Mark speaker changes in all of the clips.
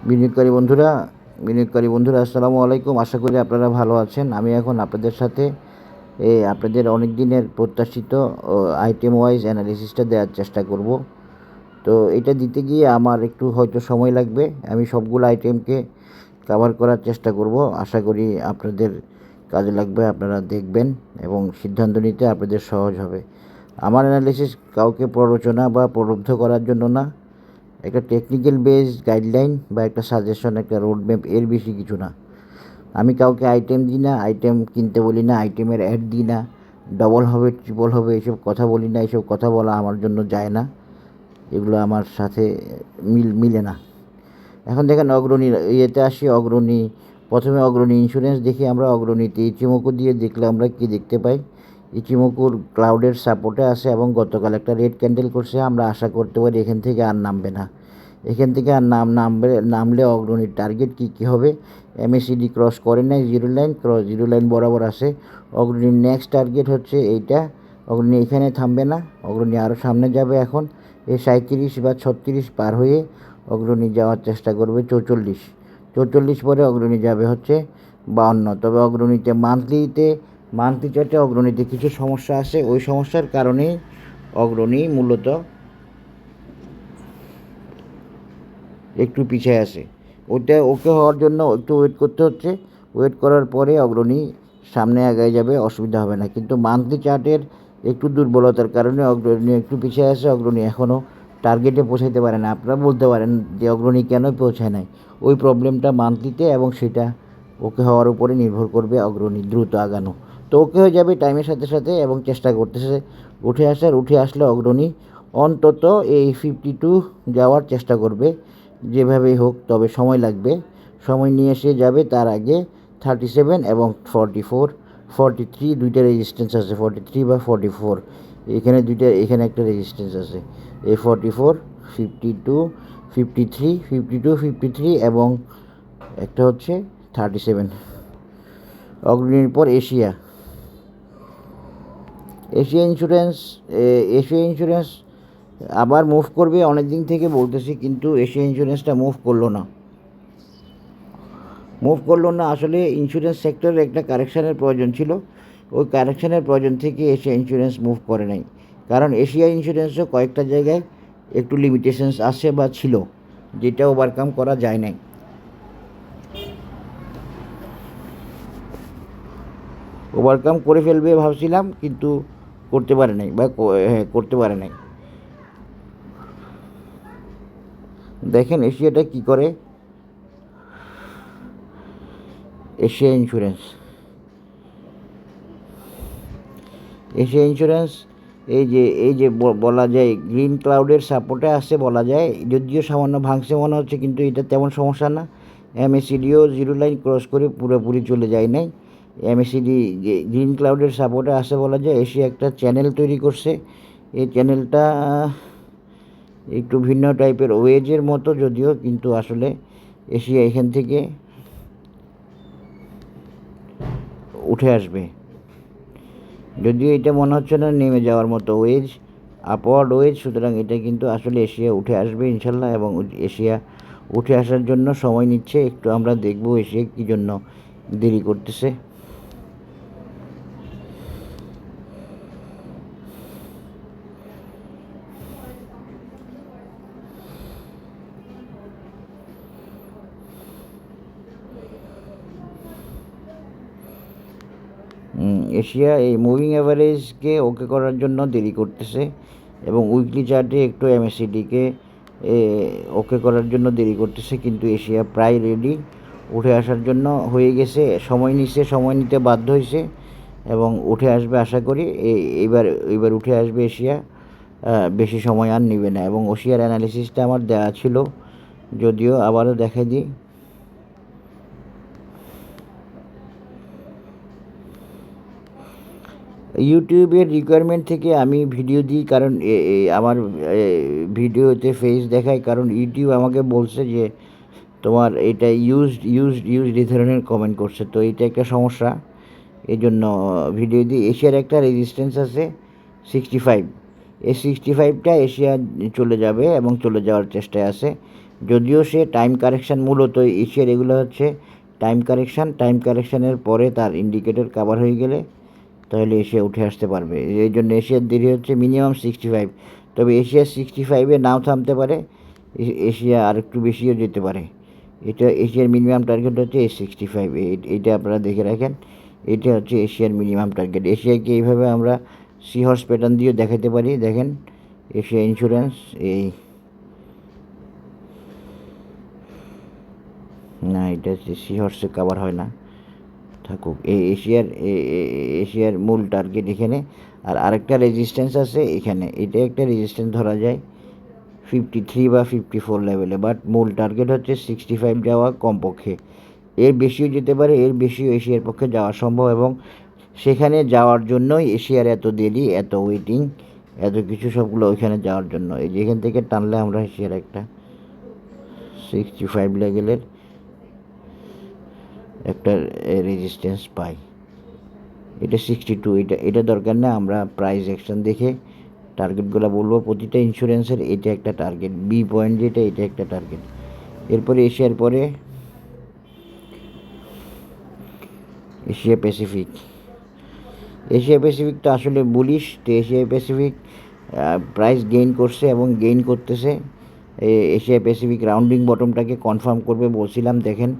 Speaker 1: বিনিয়োগকারী বন্ধুরা আসসালামু আলাইকুম। আশা করি আপনারা ভালো আছেন। আমি এখন আপনাদের সাথে আপনাদের অনেক দিনের প্রত্যাশিত আইটেম ওয়াইজ অ্যানালিসিসটা দেওয়ার চেষ্টা করব। তো এটা দিতে গিয়ে আমার একটু হয়তো সময় লাগবে। আমি সবগুলো আইটেমকে কভার করার চেষ্টা করব। আশা করি আপনাদের কাজে লাগবে, আপনারা দেখবেন এবং সিদ্ধান্ত নিতে আপনাদের সহজ হবে। আমার অ্যানালিসিস কাউকে প্ররোচনা বা প্রলুব্ধ করার জন্য না, একটা টেকনিক্যাল বেসড গাইডলাইন বা একটা সাজেশন, একটা রোডম্যাপ, এর বেশি কিছু না। আমি কাউকে আইটেম দিই না, আইটেম কিনতে বলি না, আইটেমের অ্যাড দিই না, ডবল হবে ট্রিপল হবে এসব কথা বলি না। এসব কথা বলা আমার জন্য যায় না, এগুলো আমার সাথে মিলে না। এখন দেখেন অগ্রণী ইয়েতে আসি। প্রথমে অগ্রণী ইন্স্যুরেন্স দেখি আমরা। অগ্রণীতে ইচিমোকু দিয়ে দেখলে আমরা কি দেখতে পাই? ইচিমোকুর ক্লাউডের সাপোর্টে আসে এবং গতকাল একটা রেড ক্যান্ডেল করছে। আমরা আশা করতে পারি এখান থেকে আর নামবে না। এখান থেকে আর নামলে অগ্রণীর টার্গেট কী হবে? এমএসিডি ক্রস করে নেয়, জিরো লাইন বরাবর আসে। অগ্রণীর নেক্সট টার্গেট হচ্ছে এইটা। অগ্রণী এখানে থামবে না, অগ্রণী আরও সামনে যাবে। এখন এই 37 বা 36 পার হয়ে অগ্রণী যাওয়ার চেষ্টা করবে 44 পরে অগ্রণী যাবে হচ্ছে 52। তবে অগ্রণীতে মান্থলি চার্টে অগ্রণীতে কিছু সমস্যা আসে। ওই সমস্যার কারণেই অগ্রণী মূলত একটু পিছিয়ে আসে। ওকে হওয়ার জন্য একটু ওয়েট করতে হচ্ছে। ওয়েট করার পরে অগ্রণী সামনে আগায় যাবে, অসুবিধা হবে না। কিন্তু মান্থলি চার্টের একটু দুর্বলতার কারণে অগ্রণী একটু পিছিয়ে আসে। অগ্রণী এখনও টার্গেটে পৌঁছাতে পারে না। আপনারা বলতে পারেন যে অগ্রণী কেন পৌঁছায় নাই? ওই প্রবলেমটা মান্থলিতে, এবং সেটা ওকে হওয়ার উপরে নির্ভর করবে অগ্রণী দ্রুত আগানো। তো ওকে হয়ে যাবে টাইমের সাথে সাথে, এবং চেষ্টা করতেছে উঠে আসলে অগ্রণী অন্তত এই 52 যাওয়ার চেষ্টা করবে যেভাবেই হোক। তবে সময় লাগবে, সময় নিয়ে সে যাবে। তার আগে 37 এবং 43 দুইটা রেজিস্ট্যান্স আছে। 43 বা 44 এখানে একটা রেজিস্ট্যান্স আছে। এই 44, 52, 53 এবং একটা হচ্ছে 37। অগ্রণীর পর এশিয়া ইন্স্যুরেন্স আবার মুভ করবে অনেক দিন থেকে বলতেছি, কিন্তু এশিয়া ইন্স্যুরেন্সটা মুভ করলো না। আসলে ইন্স্যুরেন্স সেক্টরে একটা কারেকশানের প্রয়োজন ছিল। ওই কারেকশানের প্রয়োজন থেকে এশিয়া ইন্স্যুরেন্স মুভ করে নাই। কারণ এশিয়া ইন্স্যুরেন্সও কয়েকটা জায়গায় একটু লিমিটেশনস আসে বা ছিল, যেটা ওভারকাম করা যায় নাই। ওভারকাম করে ফেলবে ভাবছিলাম, কিন্তু করতে পারে নাই। দেখেন এশিয়াটা কি করে। এশিয়া ইন্স্যুরেন্স এই যে বলা যায় গ্রিন ক্লাউডের সাপোর্টে আসছে বলা যায়। যদিও সামান্য ভাঙছে মনে হচ্ছে, কিন্তু এটা তেমন সমস্যা না। এমএসিডিও জিরো লাইন ক্রস করে পুরোপুরি চলে যায় নাই। এমএসিডি গ্রিন ক্লাউডের সাপোর্টে আসে বলা যায়। এশিয়া একটা চ্যানেল তৈরি করছে। এই চ্যানেলটা একটু ভিন্ন টাইপের, ওয়েজের মতো যদিও, কিন্তু আসলে এশিয়া এখান থেকে উঠে আসবে। যদিও এটা মনে হচ্ছে না নেমে যাওয়ার মতো ওয়েজ, আপওয়ার্ড ওয়েজ। সুতরাং এটা কিন্তু আসলে এশিয়া উঠে আসবে ইনশাল্লাহ, এবং এশিয়া উঠে আসার জন্য সময় নিচ্ছে একটু। আমরা দেখব এশিয়া কী জন্য দেরি করতেছে। এশিয়া এই মুভিং অ্যাভারেজকে ওকে করার জন্য দেরি করতেছে, এবং উইকলি চার্টে একটু এমএসিডিকে ওকে করার জন্য দেরি করতেছে। কিন্তু এশিয়া প্রায় রেডি, উঠে আসার জন্য হয়ে গেছে। সময় নিতে বাধ্য হয়েছে, এবং উঠে আসবে আশা করি। এইবার উঠে আসবে এশিয়া, বেশি সময় আর নেবে না। এবং এশিয়ার অ্যানালিসিসটা আমার দেওয়া ছিল, যদিও আবারও দেখাই দিই। ইউটিউবের রিকোয়ারমেন্ট থেকে আমি ভিডিও দিই, কারণ আমার ভিডিওতে ফেস দেখায়। কারণ ইউটিউব আমাকে বলছে যে তোমার এটা ইউজড এই ধরনের কমেন্ট করছে। তো এটা একটা সমস্যা, এই জন্য ভিডিও দিই। এশিয়ার একটা রেজিস্ট্যান্স আছে 65। এই 65টা এশিয়া চলে যাবে এবং চলে যাওয়ার চেষ্টায় আছে। যদিও সে টাইম কারেকশান, মূলত এশিয়ার এগুলো হচ্ছে টাইম কারেকশানের পরে তার ইন্ডিকেটর কাভার হয়ে গেলে তাহলে এশিয়া উঠে আসতে পারবে। এই জন্য এশিয়ার দেরি হচ্ছে মিনিমাম 65, তবে এশিয়া 65-এ নাও থামতে পারে, এশিয়া আর একটু বেশিও যেতে পারে। এটা এশিয়ার মিনিমাম টার্গেট হচ্ছে 65, এইটা আপনারা দেখে রাখেন। এটা হচ্ছে এশিয়ার মিনিমাম টার্গেট। এশিয়াকে এইভাবে আমরা সি হর্স প্যাটার্ন দিয়েও দেখাতে পারি। দেখেন এশিয়া ইন্স্যুরেন্স, এই না, এটা সি হর্সে কাভার হয় না, থাকুক। এই এশিয়ার মূল টার্গেট এখানে। আর আরেকটা রেজিস্ট্যান্স আছে এখানে, এটা একটা রেজিস্ট্যান্স ধরা যায় 53 বা 54 লেভেলে, বাট মূল টার্গেট হচ্ছে 65 যাওয়া কমপক্ষে। এর বেশিও যেতে পারে, এর বেশিও এশিয়ার পক্ষে যাওয়া সম্ভব, এবং সেখানে যাওয়ার জন্যই এশিয়ার এত দেরি, এত ওয়েটিং, এত কিছু, সবগুলো ওইখানে যাওয়ার জন্য। এই যেখান থেকে টানলে আমরা এশিয়ার একটা 65 লেভেলের একটা রেজিস্ট্যান্স পাই। এটা 62, এটা দরকার না, আমরা প্রাইস অ্যাকশন দেখে টার্গেটগুলো বলবো। প্রতিটা ইন্স্যুরেন্সের এটা একটা টার্গেট, বি পয়েন্ট যেটা, এটা একটা টার্গেট। এরপরে এশিয়ার পরে এশিয়া প্যাসিফিক। এশিয়া প্যাসিফিকটা আসলে বুলিশ। তো এশিয়া প্যাসিফিক প্রাইস গেইন করছে এবং গেইন করতেছে। এশিয়া প্যাসিফিক রাউন্ডিং বটমটাকে কনফার্ম করবে বলছিলাম। দেখেন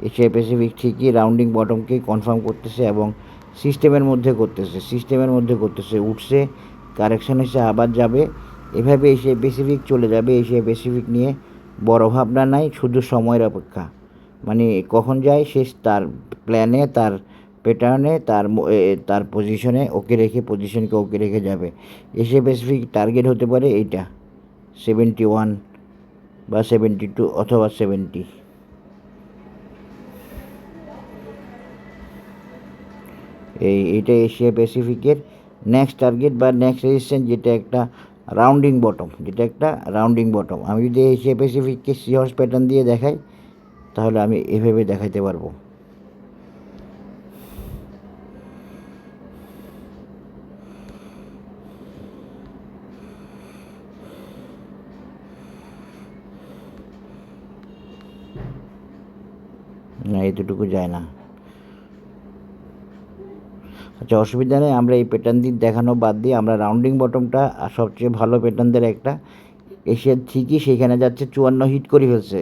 Speaker 1: এশিয়া প্যাসিফিক ঠিকই রাউন্ডিং বটমকেই কনফার্ম করতেছে এবং সিস্টেমের মধ্যে করতেছে, উঠছে, কারেকশান এসে আবার যাবে, এভাবে এশিয়া প্যাসিফিক চলে যাবে। এশিয়া প্যাসিফিক নিয়ে বড় ভাবনা নাই, শুধু সময়ের অপেক্ষা। মানে কখন যায় শেষ, তার প্ল্যানে, তার প্যাটার্নে, তার পজিশনে ওকে রেখে, পজিশনকে ওকে রেখে যাবে। এশিয়া প্যাসিফিক টার্গেট হতে পারে এইটা 71 বা 72 অথবা 70। এইটা এশিয়া প্যাসিফিকের নেক্সট টার্গেট বা নেক্সট রেজিস্ট্যান্স, যেটা একটা রাউন্ডিং বটম। আমি যদি এশিয়া প্যাসিফিককে সি হর্স প্যাটার্ন দিয়ে দেখাই, তাহলে আমি এভাবে দেখাইতে পারবো। না, এতটুকু যায় না। আচ্ছা, অসুবিধা নেই, আমরা এই প্যাটার্ন দিয়ে দেখানো বাদ দিয়ে আমরা রাউন্ডিং বটমটা সবচেয়ে ভালো প্যাটার্নদের একটা। এশিয়ার ঠিকই সেখানে যাচ্ছে, 54 হিট করে ফেলছে,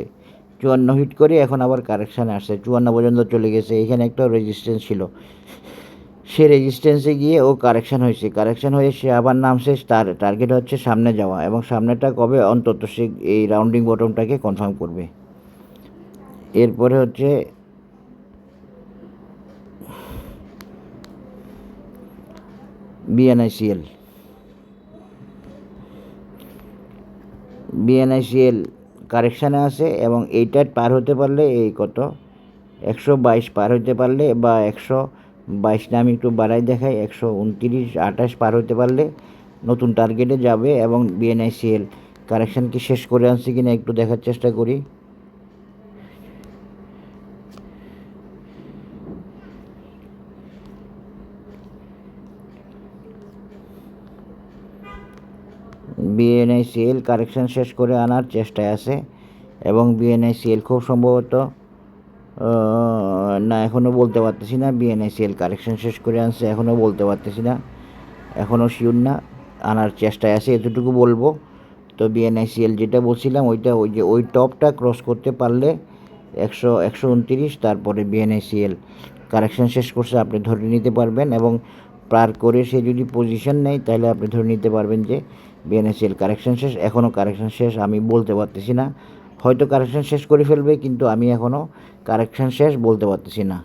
Speaker 1: 54 হিট করে এখন আবার কারেকশানে আসছে, 54 পর্যন্ত চলে গেছে। এখানে একটা রেজিস্ট্যান্স ছিল, সে রেজিস্ট্যান্সে গিয়ে ও কারেকশান হয়ে সে আবার নামছে। তার টার্গেট হচ্ছে সামনে যাওয়া, এবং সামনেটা কবে, অন্তত সে এই রাউন্ডিং বটমটাকে কনফার্ম করবে। এরপরে হচ্ছে বিএনআইসিএল কারেকশানে আছে, এবং এইটা পার হতে পারলে, এই কত 122 পার হতে পারলে, বা 122 না, আমি একটু বাড়াই দেখাই, 129-28 পার হতে পারলে নতুন টার্গেটে যাবে। এবং বিএনআইসিএল কারেকশান কি শেষ করে আনছে কিনা একটু দেখার চেষ্টা করি। বিএনআইসিএল কারেকশান শেষ করে আনার চেষ্টায় আছে, এবং বিএনআইসিএল খুব সম্ভবত, না, এখনও বলতে পারতেছি না। বিএনআইসিএল কারেকশান শেষ করে আনছে, এখনও বলতে পারতেছি না, এখনও শিওর না, আনার চেষ্টায় আছে, এতটুকু বলবো। তো বিএনআইসিএল যেটা বলছিলাম, ওইটা ওই টপটা ক্রস করতে পারলে 129, তারপরে বিএনআইসিএল কারেকশান শেষ করছে আপনি ধরে নিতে পারবেন, এবং পার করে সে যদি পজিশন নেয়, তাহলে আপনি ধরে নিতে পারবেন যে বিএনআইসিএল কারেকশান শেষ। এখনও কারেকশান শেষ আমি বলতে পারতেছি না, হয়তো কারেকশান শেষ করে ফেলবে, কিন্তু আমি এখনও কারেকশান শেষ বলতে পারতেছি না।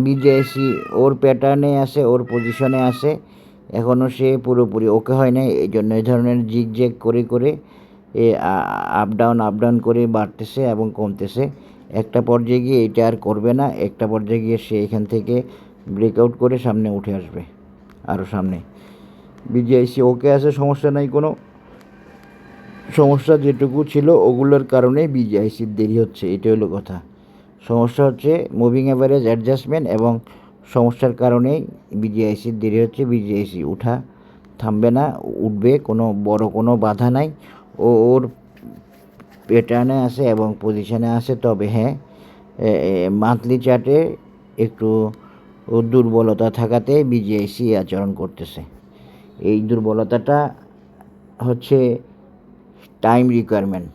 Speaker 1: বিজিআইসি ওর প্যাটার্নে আছে, ওর পজিশনে আছে, এখনও সে পুরোপুরি ওকে হয় না। এই জন্য এই ধরনের জিগজ্যাগ করে করে আপ ডাউন করে বাড়তেছে এবং কমতেছে। একটা পর্যায়ে গিয়ে এটা আর করবে না, একটা পর্যায়ে গিয়ে সে এখান থেকে ব্রেকআউট করে সামনে উঠে আসবে, আরও সামনে। বিজিআইসি ওকে আছে, সমস্যা নাই কোনো। সমস্যা যেটুকু ছিল ওগুলোর কারণে বিজিআইসির দেরি হচ্ছে, এটা হলো কথা। সমস্যা হচ্ছে মুভিং অ্যাভারেজ অ্যাডজাস্টমেন্ট, এবং সমস্যার কারণেই বিজিআইসির দেরি হচ্ছে। বিজিআইসি উঠা থামবে না, উঠবে, কোনো বড় কোনো বাধা নাই। ওর প্যাটার্নে আছে এবং পজিশনে আছে। তবে হ্যাঁ, মান্থলি চার্টে একটু দুর্বলতা থাকাতে বিজিআইসি আচরণ করতেছে। এই দুর্বলতাটা হচ্ছে টাইম রিকোয়ারমেন্ট,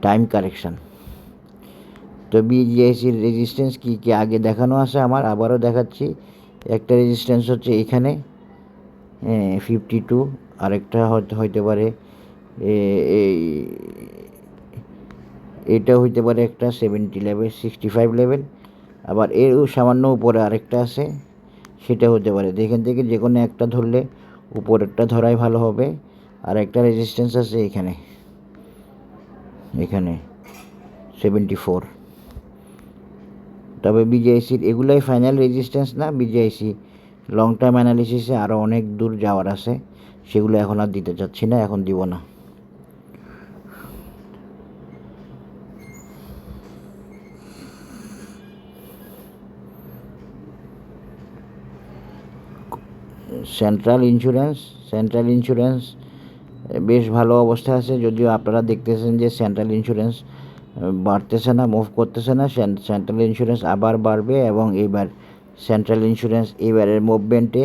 Speaker 1: টাইম কারেকশান। তো বিজিআইসির রেজিস্ট্যান্স কী কী আগে দেখানো আছে আমার, আবারও দেখাচ্ছি। একটা রেজিস্ট্যান্স হচ্ছে এখানে 52, আরেকটা হইতে পারে এটা হইতে পারে একটা 70 লেভেল, 65 লেভেল। আবার এর সামান্য উপরে আরেকটা আছে, সেটা হতে পারে। এখান থেকে যে কোনো একটা ধরলে উপরেরটা ধরাই ভালো হবে। আর একটা রেজিস্ট্যান্স আছে এখানে 74। তবে বিজিআইসির এগুলাই ফাইনাল রেজিস্ট্যান্স না। বিজিআইসি লং টার্ম অ্যানালিসিসে আরও অনেক দূর যাওয়ার আছে, সেগুলো এখন আর দিতে চাচ্ছি না, এখন দিব না। সেন্ট্রাল ইন্স্যুরেন্স বেশ ভালো অবস্থা আছে, যদিও আপনারা দেখতেছেন যে সেন্ট্রাল ইন্স্যুরেন্স বাড়তেছে না, মুভ করতেছে না। সেন্ট্রাল ইন্স্যুরেন্স আবার বাড়বে এবং এবার সেন্ট্রাল ইন্স্যুরেন্স এবারের মুভমেন্টে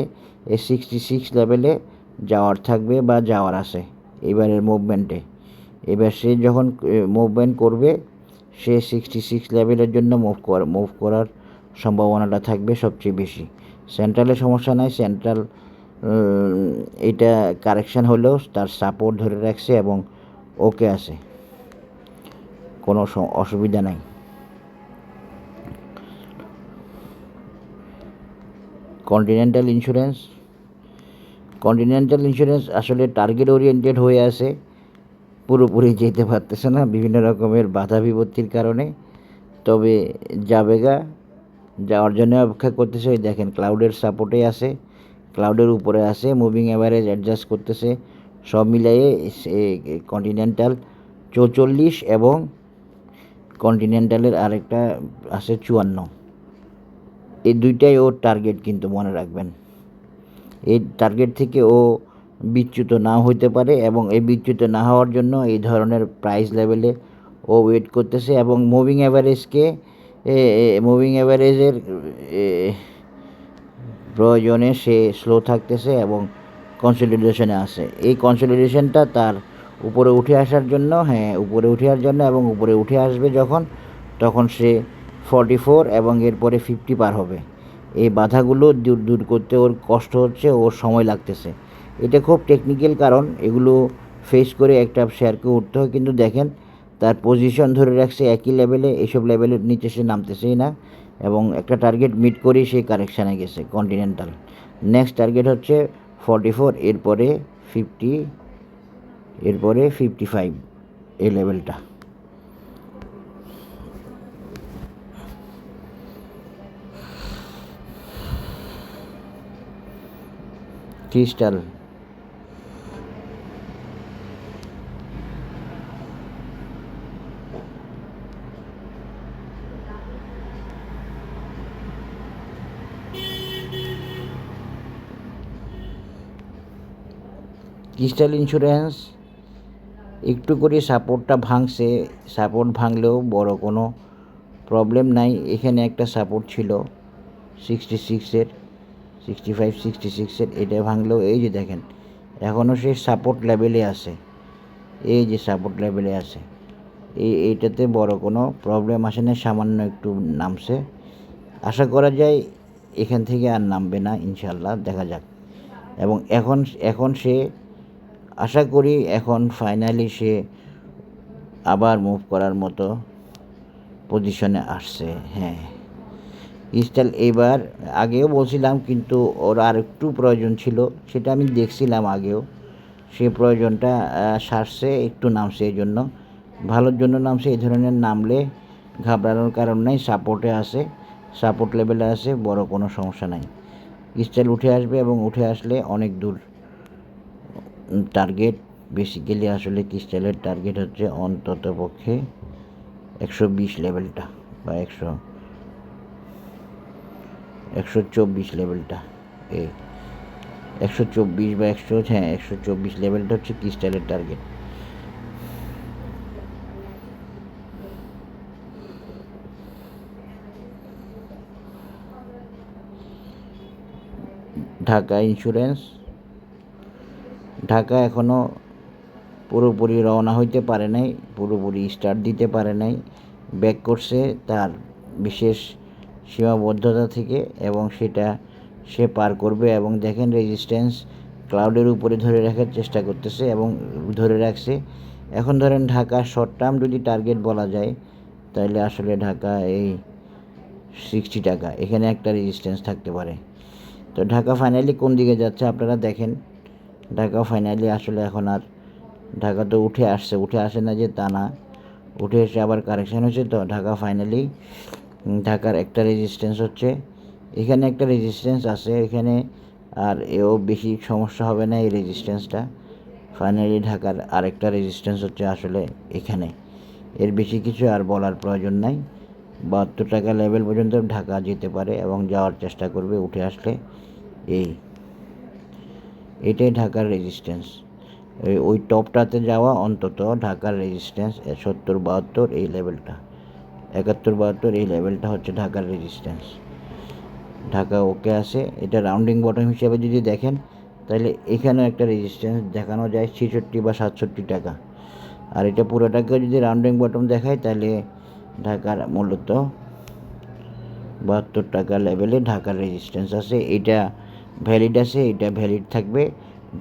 Speaker 1: 66 লেভেলে যাওয়ার থাকবে বা যাওয়ার আছে এবারের মুভমেন্টে। এবার সে যখন মুভমেন্ট করবে, সে 66 লেভেলের জন্য মুভ করার সম্ভাবনাটা থাকবে সবচেয়ে বেশি। সেন্ট্রালের সমস্যা নাই, সেন্ট্রাল এটা কারেকশান হলেও তার সাপোর্ট ধরে রাখছে এবং ওকে আছে, কোনো অসুবিধা নাই। কন্টিনেন্টাল ইন্স্যুরেন্স আসলে টার্গেট ওরিয়েন্টেড হয়ে আছে, পুরোপুরি যেতে পারতেছে না বিভিন্ন রকমের বাধা বিপত্তির কারণে। তবে যাওয়ার জন্য অপেক্ষা করতেছে। ওই দেখেন ক্লাউডের সাপোর্টে আছে, ক্লাউডের উপরে আছে, মুভিং অ্যাভারেজ অ্যাডজাস্ট করতেছে। সব মিলাইয়ে কন্টিনেন্টাল 44 এবং কন্টিনেন্টালের আরেকটা আছে 54। এই দুইটাই ওর টার্গেট, কিন্তু মনে রাখবেন এই টার্গেট থেকে ও বিচ্যুত নাও হইতে পারে এবং এই বিচ্যুত না হওয়ার জন্য এই ধরনের প্রাইস লেভেলে ও ওয়েট করতেছে এবং মুভিং অ্যাভারেজের প্রয়োজনে সে স্লো থাকতেছে এবং কনসলিডেশনে আছে। এই কনসলিডেশনটা তার উপরে উঠে আসার জন্য, উপরে উঠে আসবে তখন সে 44 এবং এরপরে 50 পার হবে। এই বাধাগুলো দূর করতে ওর কষ্ট হচ্ছে, ওর সময় লাগতেছে। এটা খুব টেকনিক্যাল কারণ, এগুলো ফেস করে একটা শেয়ারকে উঠতে হয়। কিন্তু দেখেন তার পজিশন ধরে রাখছে একই লেভেলে, এইসব লেভেলের নিচে সে নামতেছেই না এবং একটা টার্গেট মিট করেই সে কারেকশানে গেছে কন্টিনেন্টাল। নেক্সট টার্গেট হচ্ছে 44, এরপরে 50, এরপরে 55 এই লেভেলটা। ক্রিস্টাল ইন্স্যুরেন্স একটু করে সাপোর্টটা ভাঙছে, সাপোর্ট ভাঙলেও বড় কোনো প্রবলেম নাই। এখানে একটা সাপোর্ট ছিল 66-এর, 65-66-এর, এটা ভাঙলেও এই যে দেখেন এখনও সে সাপোর্ট লেভেলে আছে, এই যে সাপোর্ট লেভেলে আছে। এইটাতে বড় কোনো প্রবলেম আসে না, সামান্য একটু নামছে। আশা করা যায় এখান থেকে আর নামবে না ইনশাল্লাহ, দেখা যাক। এবং এখন সে আশা করি এখন ফাইনালি সে আবার মুভ করার মতো পজিশনে আসছে। ক্রিস্টাল এবার আগেও বলছিলাম, কিন্তু ওর আর একটু প্রয়োজন ছিল, সেটা আমি দেখছিলাম আগেও। সে প্রয়োজনটা সারছে, একটু নামছে, এই জন্য ভালোর জন্য নামছে। এই ধরনের নামলে ঘাবড়ানোর কারণ নাই, সাপোর্টে আছে, সাপোর্ট লেভেলে আছে, বড় কোনো সমস্যা নাই। ক্রিস্টাল উঠে আসবে এবং উঠে আসলে অনেক দূর টার্গেট। বেসিক্যালি আসলে ক্রিস্টালের টার্গেট হচ্ছে অন্তত পক্ষে 120 লেভেলটা বা 124 লেভেলটা। 124 বা 124 লেভেলটা হচ্ছে ক্রিস্টালের টার্গেট। ঢাকা ইন্স্যুরেন্স, ঢাকা এখনও পুরোপুরি রওনা হইতে পারে নাই, পুরোপুরি স্টার্ট দিতে পারে নাই, ব্যাক করছে তার বিশেষ সীমাবদ্ধতা থেকে এবং সেটা সে পার করবে। এবং দেখেন রেজিস্ট্যান্স ক্লাউডের উপরে ধরে রাখার চেষ্টা করতেছে এবং ধরে রাখছে। এখন ধরেন ঢাকা শর্ট টার্ম যদি টার্গেট বলা যায় তাহলে আসলে ঢাকা এই 60 টাকা, এখানে একটা রেজিস্ট্যান্স থাকতে পারে। তো ঢাকা ফাইনালি কোন দিকে যাচ্ছে আপনারা দেখেন। ঢাকা ফাইনালি আসলে এখন আর ঢাকা তো উঠে আসে না যে তা না, উঠে এসে আবার কারেকশান হয়েছে। তো ঢাকা ফাইনালি ঢাকার একটা রেজিস্ট্যান্স হচ্ছে, এখানে একটা রেজিস্ট্যান্স আছে, এখানে আর এও বেশি সমস্যা হবে না এই রেজিস্ট্যান্সটা। ফাইনালি ঢাকার আরেকটা রেজিস্ট্যান্স হচ্ছে আসলে এখানে, এর বেশি কিছু আর বলার প্রয়োজন নাই। 72 টাকা লেভেল পর্যন্ত ঢাকা যেতে পারে এবং যাওয়ার চেষ্টা করবে উঠে আসলে। এটাই ঢাকার রেজিস্ট্যান্স, ওই টপটাতে যাওয়া অন্তত ঢাকার রেজিস্ট্যান্স 70-72 এই লেভেলটা, 71-72 এই লেভেলটা হচ্ছে ঢাকার রেজিস্ট্যান্স। ঢাকা ওকে আছে। এটা রাউন্ডিং বটম হিসেবে যদি দেখেন তাহলে এখানেও একটা রেজিস্ট্যান্স দেখানো যায় 66 বা 67 টাকা। আর এটা পুরোটাকে যদি রাউন্ডিং বটম দেখায় তাহলে ঢাকার মূলত 72 টাকা লেভেলে ঢাকার রেজিস্ট্যান্স আছে। এটা ভ্যালিড আছে, এটা ভ্যালিড থাকবে।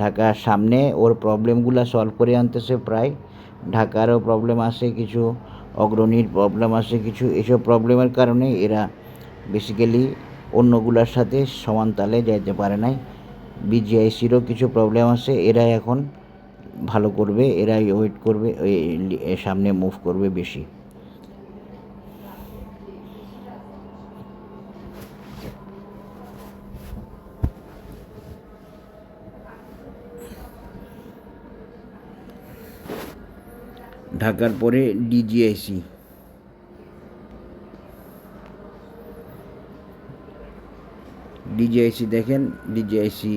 Speaker 1: ঢাকার সামনে ওর প্রবলেমগুলো সলভ করে আনতেছে প্রায়। ঢাকারও প্রবলেম আছে কিছু, অগ্রণীর প্রবলেম আছে কিছু, এসব প্রবলেমের কারণে এরা বেসিক্যালি অন্যগুলোর সাথে সমান তালে যাইতে পারে নাই। বিজিআইসিরও কিছু প্রবলেম আছে, এরা এখন ভালো করবে, এরাই ওয়েট করবে, সামনে মুভ করবে বেশি। ঢাকার পরে ডিজিআইসি, দেখেন ডিজিআইসি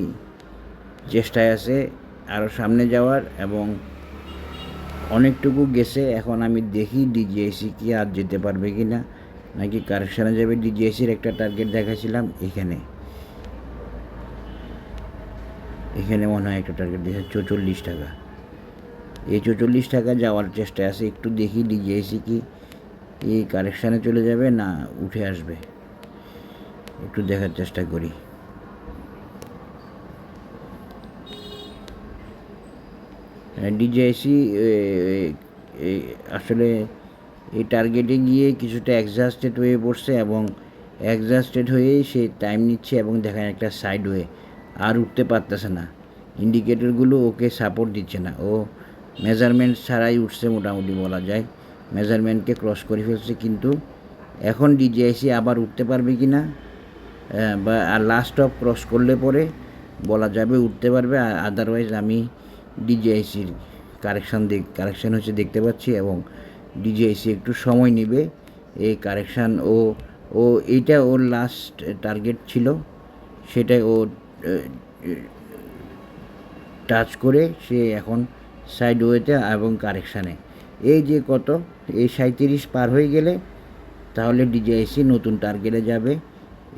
Speaker 1: চেষ্টায় আছে আরও সামনে যাওয়ার এবং অনেকটুকু গেছে। এখন আমি দেখি ডিজিআইসি কি আর যেতে পারবে কি না, নাকি কারেকশানে যাবে। ডিজিআইসির একটা টার্গেট দেখাছিলাম এখানে, মনে হয় একটা টার্গেট দিয়েছে 44 টাকা। এই 44 টাকা যাওয়ার চেষ্টায় আছে। একটু দেখি ডিজিআইসি কি এই কারেকশানে চলে যাবে না উঠে আসবে, একটু দেখার চেষ্টা করি। ডিজিআইসি আসলে এই টার্গেটে গিয়ে কিছুটা এক্সহাস্টেড হয়ে পড়ছে এবং এক্সহাস্টেড হয়েই সে টাইম নিচ্ছে এবং দেখেন একটা সাইড ওয়ে, আর উঠতে পারতেছে না। ইন্ডিকেটরগুলো ওকে সাপোর্ট দিচ্ছে না, ও মেজারমেন্ট ছাড়াই উঠছে মোটামুটি বলা যায়, মেজারমেন্টকে ক্রস করে ফেলছে। কিন্তু এখন ডিজিআইসি আবার উঠতে পারবে কি না, বা আর লাস্ট অফ ক্রস করলে পরে বলা যাবে উঠতে পারবে। আদারওয়াইজ আমি ডিজিআইসির কারেকশান হচ্ছে দেখতে পাচ্ছি এবং ডিজিআইসি একটু সময় নেবে এই কারেকশান। ও এইটা ওর লাস্ট টার্গেট ছিল, সেটা ও টাচ করে সে এখন সাইড ওয়েতে এবং কারেকশানে। এই যে কত, এই 37 পার হয়ে গেলে তাহলে ডিজিআইসি নতুন টার্গেটে যাবে,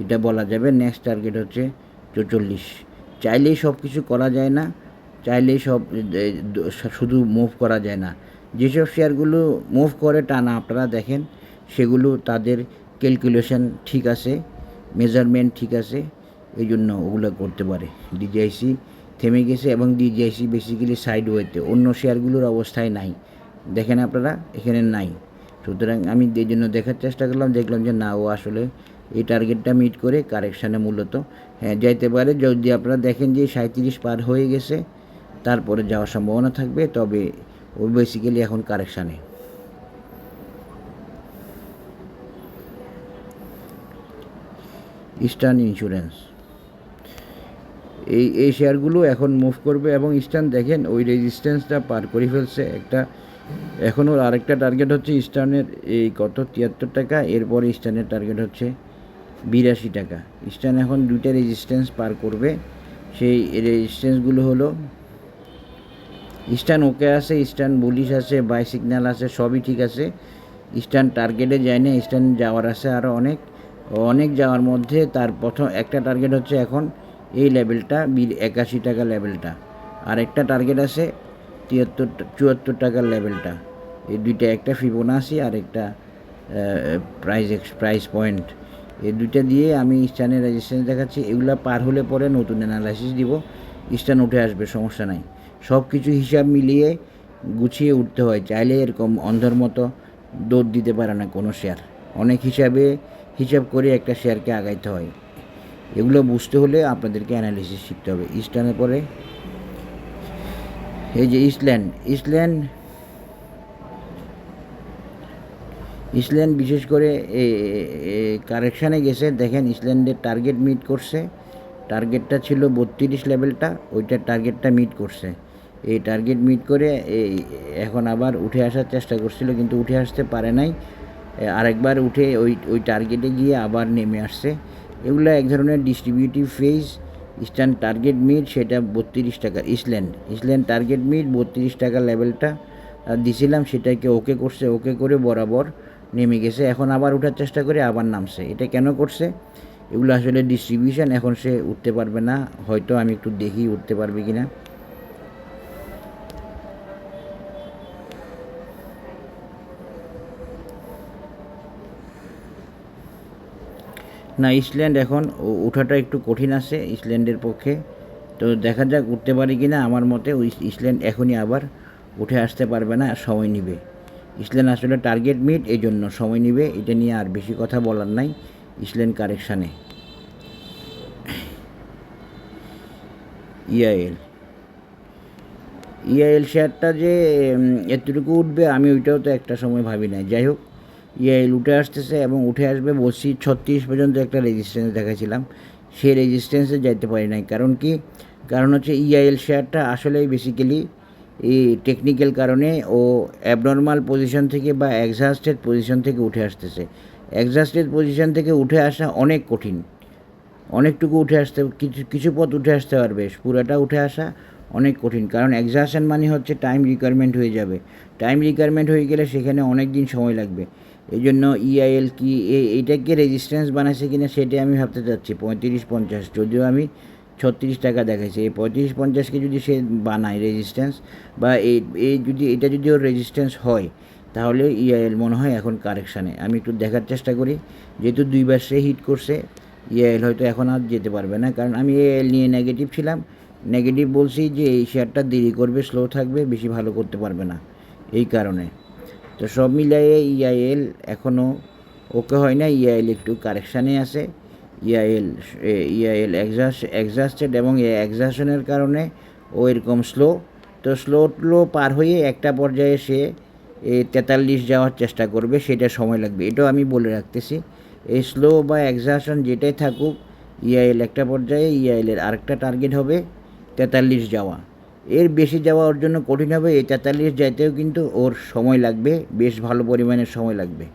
Speaker 1: এটা বলা যাবে। নেক্সট টার্গেট হচ্ছে 44। চাইলেই সব কিছু করা যায় না, চাইলেই সব শুধু মুভ করা যায় না। যেসব শেয়ারগুলো মুভ করে টানা আপনারা দেখেন সেগুলো তাদের ক্যালকুলেশন ঠিক আছে, মেজারমেন্ট ঠিক আছে, এই জন্য ওগুলো করতে পারে। ডিজিআইসি থেমে গেছে এবং ডিজিআইসি বেসিক্যালি সাইড ওয়েতে, অন্য শেয়ারগুলোর অবস্থায় নাই, দেখেন আপনারা এখানে নাই। সুতরাং আমি এই জন্য দেখার চেষ্টা করলাম, দেখলাম যে না, ও আসলে এই টার্গেটটা মিট করে কারেকশানে মূলত যাইতে পারে। যদি আপনারা দেখেন যে 37 পার হয়ে গেছে তারপরে যাওয়ার সম্ভাবনা থাকবে, তবে ও বেসিক্যালি এখন কারেকশানে। ইস্টার্ন ইন্স্যুরেন্স, এই শেয়ারগুলো এখন মুভ করবে এবং ইস্টার্ন দেখেন ওই রেজিস্ট্যান্সটা পার করে ফেলছে একটা। এখন ওর আরেকটা টার্গেট হচ্ছে ইস্টার্নের এই কত 73 টাকা, এরপরে ইস্টার্নের টার্গেট হচ্ছে 82 টাকা। ইস্টার্ন এখন দুইটা রেজিস্ট্যান্স পার করবে, সেই রেজিস্ট্যান্সগুলো হলো ইস্টার্ন ওকে আছে, ইস্টার্ন বুলিশ আছে, বাই সিগন্যাল আছে, সবই ঠিক আছে। ইস্টার্ন টার্গেটে যায় না, ইস্টার্ন যাওয়ার আছে আরও অনেক যাওয়ার মধ্যে তার প্রথম একটা টার্গেট হচ্ছে এখন এই লেভেলটা 81 টাকা লেভেলটা, আর একটা টার্গেট আছে 74 টাকার লেভেলটা। এই দুইটা, একটা ফিবোনাসি আর একটা প্রাইস পয়েন্ট, এই দুইটা দিয়ে আমি ইস্টার্নের রেজিস্ট্যান্স দেখাচ্ছি। এগুলো পার হলে পরে নতুন অ্যানালাইসিস দিব, ইস্টার্ন উঠে আসবে, সমস্যা নাই। সব কিছু হিসাব মিলিয়ে গুছিয়ে উঠতে হয়, চাইলে এরকম অন্ধের মতো দৌড় দিতে পারে না কোনো শেয়ার। অনেক হিসাব করে একটা শেয়ারকে আগাইতে হয়। এগুলো বুঝতে হলে আপনাদেরকে অ্যানালিসিস শিখতে হবে। ইস্টার্নের পরে এই যে ইসল্যান্ড বিশেষ করে কারেকশানে গেছে। দেখেন ইসল্যান্ডের টার্গেট মিট করছে, টার্গেটটা ছিল 32 লেভেলটা, ওইটার টার্গেটটা মিট করছে। এই টার্গেট মিট করে এখন আবার উঠে আসার চেষ্টা করছিল, কিন্তু উঠে আসতে পারে নাই। আরেকবার উঠে ওই টার্গেটে গিয়ে আবার নেমে আসছে। এগুলো এক ধরনের distributive phase. Eastern target meet সেটা 32 টাকার। ইসল্যান্ড টার্গেট মিট 32 টাকার লেভেলটা দিছিলাম, সেটাকে ওকে করছে, ওকে করে বরাবর নেমে গেছে। এখন আবার উঠার চেষ্টা করে আবার নামছে। এটা কেন করছে? এগুলো আসলে ডিস্ট্রিবিউশন। এখন সে উঠতে পারবে না, হয়তো আমি একটু দেখি উঠতে পারবে কি না। না, ইসল্যান্ড এখন ওঠাটা একটু কঠিন আছে ইসল্যান্ডের পক্ষে। তো দেখা যাক উঠতে পারে কি না। আমার মতে ওই ইসল্যান্ড এখনই আবার উঠে আসতে পারবে না, সময় নিবে। ইসল্যান্ড আসলে টার্গেট মিট, এই জন্য সময় নিবে। এটা নিয়ে আর বেশি কথা বলার নাই। ইসল্যান্ড কারেকশানে ইআইএল শেয়ারটা যে এতটুকু উঠবে আমি ওইটাও তো একটা সময় ভাবি নাই। যাই হোক, ইআইএল উঠে আসতেছে এবং উঠে আসবে। বলছি 36 পর্যন্ত একটা রেজিস্ট্যান্স দেখাছিলাম, সেই রেজিস্ট্যান্সে যাইতে পারি নাই। কারণ হচ্ছে ইআইএল শেয়ারটা আসলেই বেসিক্যালি এই টেকনিক্যাল কারণে ও অ্যাবনর্মাল পজিশন থেকে বা এক্সহাস্টেড পজিশন থেকে উঠে আসতেছে। এক্সহাস্টেড পজিশন থেকে উঠে আসা অনেক কঠিন, অনেকটুকু উঠে আসতে, কিছু পথ উঠে আসতে পারবে, পুরাটা উঠে আসা অনেক কঠিন। কারণ এক্সাশন মানে হচ্ছে টাইম রিকোয়ারমেন্ট হয়ে যাবে। টাইম রিকোয়ারমেন্ট হয়ে গেলে সেখানে অনেক দিন সময় লাগবে। এই জন্য ইআইএল কি এইটাকে রেজিস্ট্যান্স বানাইছে কিনা সেটাই আমি ভাবতে চাচ্ছি। 35-50, যদিও আমি 36 টাকা দেখাইছি। এই 35-50কে যদি সে বানায় রেজিস্ট্যান্স, বা এটা যদি ওর রেজিস্ট্যান্স হয়, তাহলে ইআইএল মনে হয় এখন কারেকশানে। আমি একটু দেখার চেষ্টা করি। যেহেতু দুইবার সে হিট করছে, ইআইএল হয়তো এখন আর যেতে পারবে না। কারণ আমি ইআইএল নিয়ে নেগেটিভ ছিলাম, নেগেটিভ বলছি যে এই শেয়ারটা দেরি করবে, স্লো থাকবে, বেশি ভালো করতে পারবে না, এই কারণে। তো সব মিলিয়ে ইআইএল এখনও ওকে হয় না। ইআইএল একটু কারেকশানে আছে। ইআইএল এক্সাস্টেড এবং এই এক্সাশনের কারণে ও এরকম স্লো। তো স্লো পার হয়ে একটা পর্যায়ে সে 43 যাওয়ার চেষ্টা করবে, সেটা সময় লাগবে, এটাও আমি বলে রাখতেছি। এই স্লো বা এক্সাশন যেটাই থাকুক, ইআইএল একটা পর্যায়ে ইআইএলের আরেকটা টার্গেট হবে 43 যাওয়া। এর বেশি যাওয়া ওর জন্য কঠিন হবে। এই 43 যাইতেও কিন্তু ওর সময় লাগবে, বেশ ভালো পরিমাণের সময় লাগবে,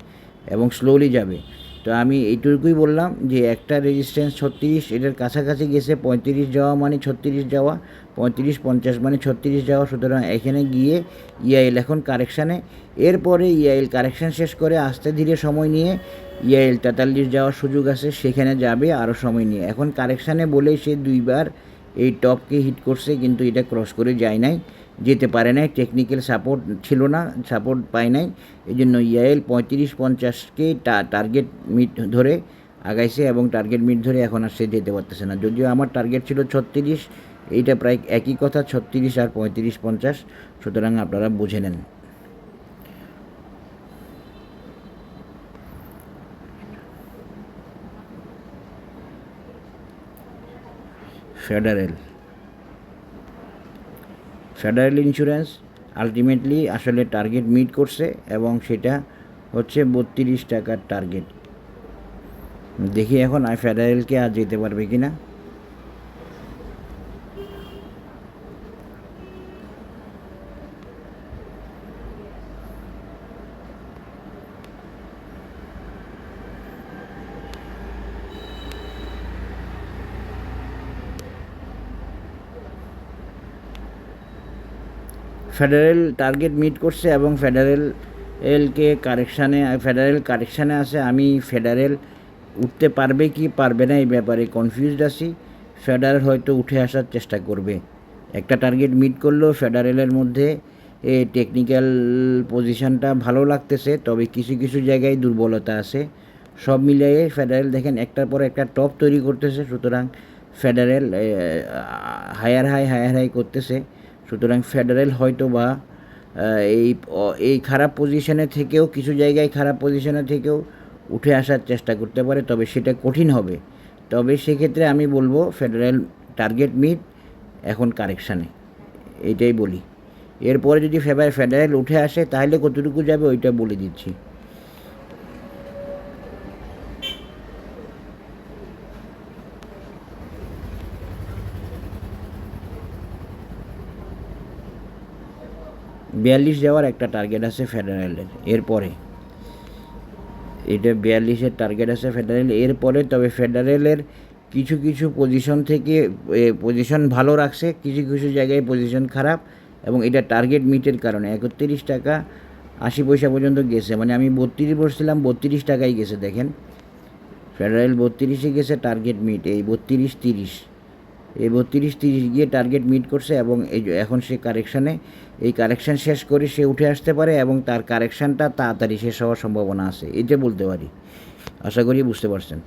Speaker 1: এবং স্লোলি যাবে। তো আমি এইটুকুই বললাম যে একটা রেজিস্ট্যান্স 36, এটার কাছাকাছি গেছে। 35 যাওয়া মানে 36 যাওয়া, 35-50 মানে 36 যাওয়া। সুতরাং এখানে গিয়ে ইআইএল এখন কারেকশানে। এরপরে ইআইএল কারেকশান শেষ করে আস্তে ধীরে সময় নিয়ে ইআইএল 43 যাওয়ার সুযোগ আছে, সেখানে যাবে আরও সময় নিয়ে। এখন কারেকশানে বলেই সে দুইবার এই টপকে হিট করছে, কিন্তু এটা ক্রস করে যায় নাই, যেতে পারে নাই। টেকনিক্যাল সাপোর্ট ছিল না, সাপোর্ট পায় নাই। এই জন্য ইআইএল 35-50কে টার্গেট মিট ধরে আগাইছে, এবং টার্গেট মিট ধরে এখন আর সে যেতে পারতেছে না। যদিও আমার টার্গেট ছিল 36, এইটা প্রায় একই কথা, 36 আর 35-50। সুতরাং আপনারা বুঝে নেন। ফেডারেল ইন্স্যুরেন্স আলটিমেটলি আসলে টার্গেট মিট করছে, এবং সেটা হচ্ছে 32 টাকার টার্গেট। দেখি এখন ফেডারেলকে আর যেতে পারবে কি না। ফেডারেল টার্গেট মিট করছে এবং ফেডারেল কারেকশানে আছে। আমি ফেডারেল উঠতে পারবে কি পারবে না এই ব্যাপারে কনফিউজড আছি। ফেডারেল হয়তো উঠে আসার চেষ্টা করবে। একটা টার্গেট মিট করলেও ফেডারেলের মধ্যে টেকনিক্যাল পজিশনটা ভালো লাগতেছে, তবে কিছু কিছু জায়গায় দুর্বলতা আছে। সব মিলিয়ে ফেডারেল দেখেন একটার পর একটা টপ তৈরি করতেছে, সুতরাং ফেডারেল হায়ার হাই করতেছে। সুতরাং ফেডারেল হয়তো বা এই খারাপ পজিশনে থেকেও কিছু জায়গায় খারাপ পজিশনে থেকেও উঠে আসার চেষ্টা করতে পারে, তবে সেটা কঠিন হবে। তবে সেক্ষেত্রে আমি বলবো ফেডারেল টার্গেট মিট এখন কারেকশানে, এইটাই বলি। এরপরে যদি ফেডারেল উঠে আসে তাহলে কতটুকু যাবে ওইটা বলে দিচ্ছি। বিয়াল্লিশ যাওয়ার একটা টার্গেট আছে ফেডারেলের। এরপরে এটা 42-এর টার্গেট আছে ফেডারেল এরপরে। তবে ফেডারেলের কিছু কিছু পজিশন থেকে পজিশন ভালো রাখছে, কিছু কিছু জায়গায় পজিশন খারাপ, এবং এটা টার্গেট মিটের কারণে 31 টাকা 80 পয়সা পর্যন্ত গেছে। মানে আমি 32 বসছিলাম, 32 টাকায় গেছে। দেখেন ফেডারেল 32-এ গেছে টার্গেট মিট, এই 32-30 গিয়ে টার্গেট মিট করছে, এবং এখন সে কারেকশানে, এই কারেকশান শেষ করে সে উঠে আসতে পারে, এবং তার কারেকশানটা তাড়াতাড়ি শেষ হওয়ার সম্ভাবনা আছে, এটা বলতে পারি। আশা করি বুঝতে পারছেন।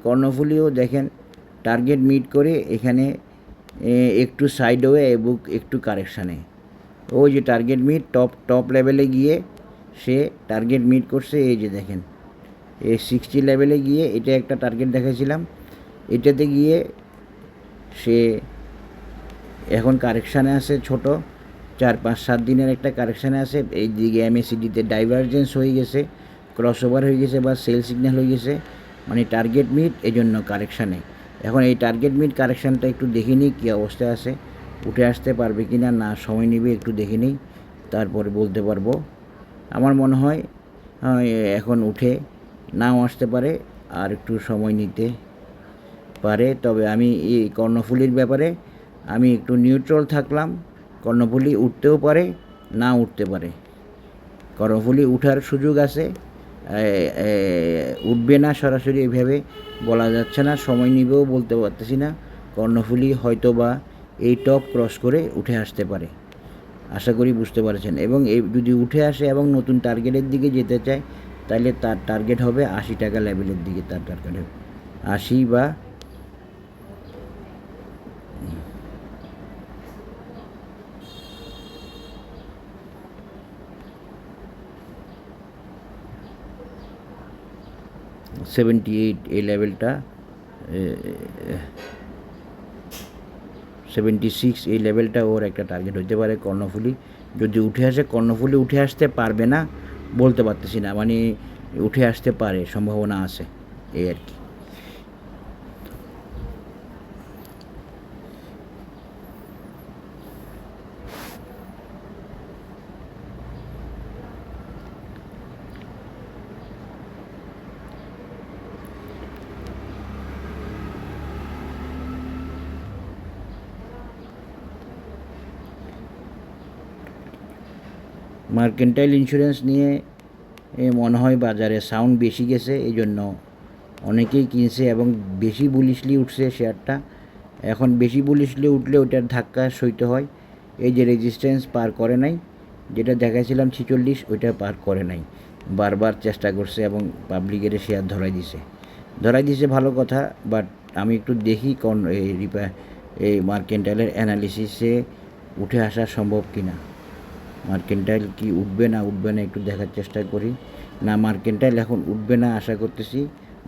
Speaker 1: কর্ণফুলিও দেখেন টার্গেট মিট করে এখানে একটু সাইড ওয়ে এবং একটু কারেকশানে, ওই যে টার্গেট মিট টপ লেভেলে গিয়ে সে টার্গেট মিট করছে। এই যে দেখেন এই 60 লেভেলে গিয়ে এটা একটা টার্গেট দেখাইছিলাম, এটাতে গিয়ে সে এখন কারেকশানে আছে, ছোট 4-5-7 দিনের একটা কারেকশানে আছে। এই দিকে MACD-তে ডাইভারজেন্স হয়ে গেছে, ক্রসওভার হয়ে গেছে বা সেল সিগন্যাল হয়ে গেছে, মানে টার্গেট মিট, এই জন্য কারেকশানে। এখন এই টার্গেট মিট কারেকশানটা একটু দেখে নিই কী অবস্থায় আছে, উঠে আসতে পারবে কি না সময় নেবে একটু দেখে নিই, তারপরে বলতে পারবো। আমার মনে হয় এখন উঠে নাও আসতে পারে, আর একটু সময় নিতে পারে। তবে আমি এই কর্ণফুলির ব্যাপারে আমি একটু নিউট্রাল থাকলাম। কর্ণফুলি উঠতেও পারে, না উঠতে পারে। কর্ণফুলি উঠার সুযোগ আছে, উঠবে না সরাসরি এইভাবে বলা যাচ্ছে না, সময় নিবেও বলতে পারতেছি না। কর্ণফুলি হয়তো বা এই টপ ক্রস করে উঠে আসতে পারে, আশা করি বুঝতে পারছেন। এবং এই যদি উঠে আসে এবং নতুন টার্গেটের দিকে যেতে চায়, তাহলে তার টার্গেট হবে 80 টাকা লেভেলের দিকে, তার টার্গেট হবে 80 বা 78, এই লেভেলটা 76, এই লেভেলটা ওর একটা টার্গেট হতে পারে। কর্ণফুলি যদি উঠে আসে, কর্ণফুলি উঠে আসতে পারবে না বলতে পারতেছি না, মানে উঠে আসতে পারে, সম্ভাবনা আছে, এই আর কি। মার্কেন্টাইল ইন্স্যুরেন্স নিয়ে মনে হয় বাজারে সাউন্ড বেশি গেছে, এই জন্য অনেকেই কিনছে এবং বেশি বুলিশলি উঠছে শেয়ারটা। এখন বেশি বুলিশলি উঠলে ওইটার ধাক্কা সইতে হয়। এই যে রেজিস্ট্যান্স পার করে নাই, যেটা দেখাইছিলাম 46, ওইটা পার করে নাই, বারবার চেষ্টা করছে এবং পাবলিকের শেয়ার ধরাই দিছে ভালো কথা। বাট আমি একটু দেখি এই মার্কেন্টাইলের অ্যানালিসিসে উঠে আসা সম্ভব কি না। মার্কেন্টাইল কি উঠবে না একটু দেখার চেষ্টা করি। না, মার্কেন্টাইল এখন উঠবে না আশা করতেছি,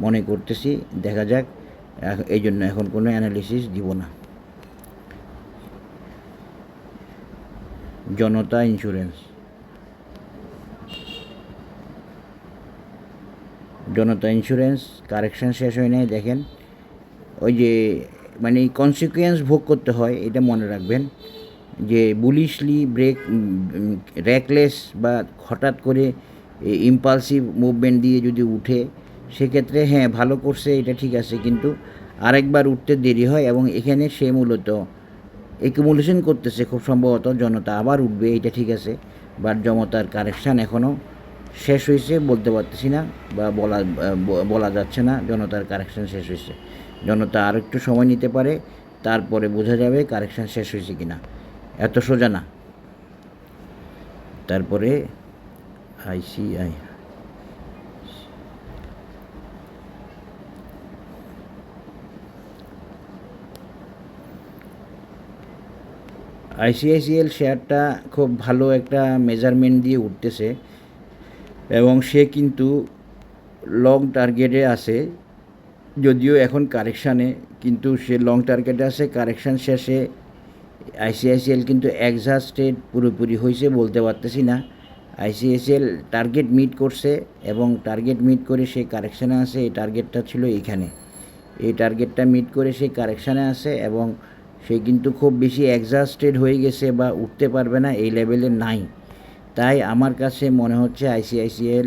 Speaker 1: মনে করতেছি, দেখা যাক। এই জন্য এখন কোনো অ্যানালিসিস দিব না। জনতা ইন্স্যুরেন্স কারেকশান শেষ হয় নাই, দেখেন ওই যে মানে কনসিকুয়েন্স ভোগ করতে হয়, এটা মনে রাখবেন। যে বুলিশলি র্যাকলেস বা হঠাৎ করে ইম্পালসিভ মুভমেন্ট দিয়ে যদি উঠে, সেক্ষেত্রে হ্যাঁ ভালো করছে, এটা ঠিক আছে, কিন্তু আরেকবার উঠতে দেরি হয় এবং এখানে সে মূলত একুমুলেশন করতেছে খুব সম্ভবত, জনতা আবার উঠবে, এটা ঠিক আছে। বাট জনতার কারেকশান এখনও শেষ হয়েছে বলতে পারতেছি না, বা বলা যাচ্ছে না জনতার কারেকশান শেষ হয়েছে। জনতা আর একটু সময় নিতে পারে, তারপরে বোঝা যাবে কারেকশান শেষ হয়েছে কি না, এত সোজা না। তারপরে আইসিআই আইসিআইসিএল শেয়ারটা খুব ভালো একটা মেজারমেন্ট দিয়ে উঠতেছে এবং সে কিন্তু লং টার্গেটে আছে, যদিও এখন কারেকশানে, কিন্তু সে লং টার্গেটে আছে। কারেকশান শেষে আইসিআইসিএল কিন্তু এক্সহাস্টেড পুরোপুরি হয়েছে বলতে পারতেছি না। আইসিআইসিএল টার্গেট মিট করছে এবং টার্গেট মিট করে সে কারেকশানে আছে। এই টার্গেটটা ছিল এইখানে, এই টার্গেটটা মিট করে সে কারেকশানে আছে এবং সে কিন্তু খুব বেশি এক্সহাস্টেড হয়ে গেছে বা উঠতে পারবে না, এই লেভেলে নাই। তাই আমার কাছে মনে হচ্ছে আইসিআইসিএল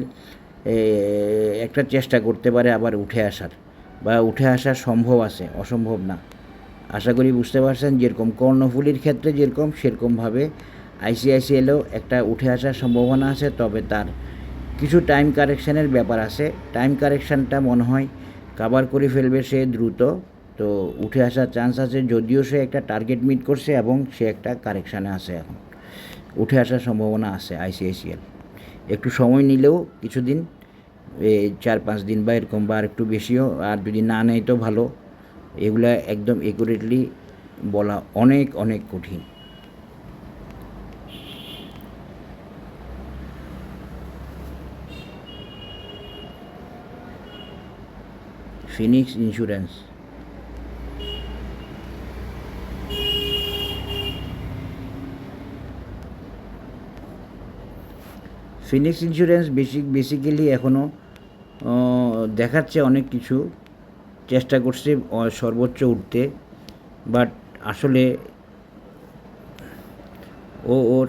Speaker 1: একটা চেষ্টা করতে পারে আবার উঠে আসার, বা উঠে আসা সম্ভব আছে, অসম্ভব না। আশা করি বুঝতে পারছেন, যেরকম কর্ণফুলির ক্ষেত্রে যেরকম, সেরকমভাবে আইসিআইসিএলও একটা উঠে আসার সম্ভাবনা আছে। তবে তার কিছু টাইম কারেকশানের ব্যাপার আছে, টাইম কারেকশানটা মনে হয় কাভার করে ফেলবে সে দ্রুত, তো উঠে আসার চান্স আছে। যদিও সে একটা টার্গেট মিট করছে এবং সে একটা কারেকশানে আছে, এখন উঠে আসার সম্ভাবনা আছে আইসিআইসিএল। একটু সময় নিলেও কিছুদিন, 4-5 দিন বা এরকম, বা আর একটু বেশিও, আর যদি না নেয় তো ভালো। এগুলা একদম একুরেটলি বলা অনেক অনেক কঠিন। Phoenix insurance, Phoenix insurance basically এখনও দেখাচ্ছে অনেক কিছু, চেষ্টা করছে সর্বোচ্চ উঠতে, বাট আসলে ওর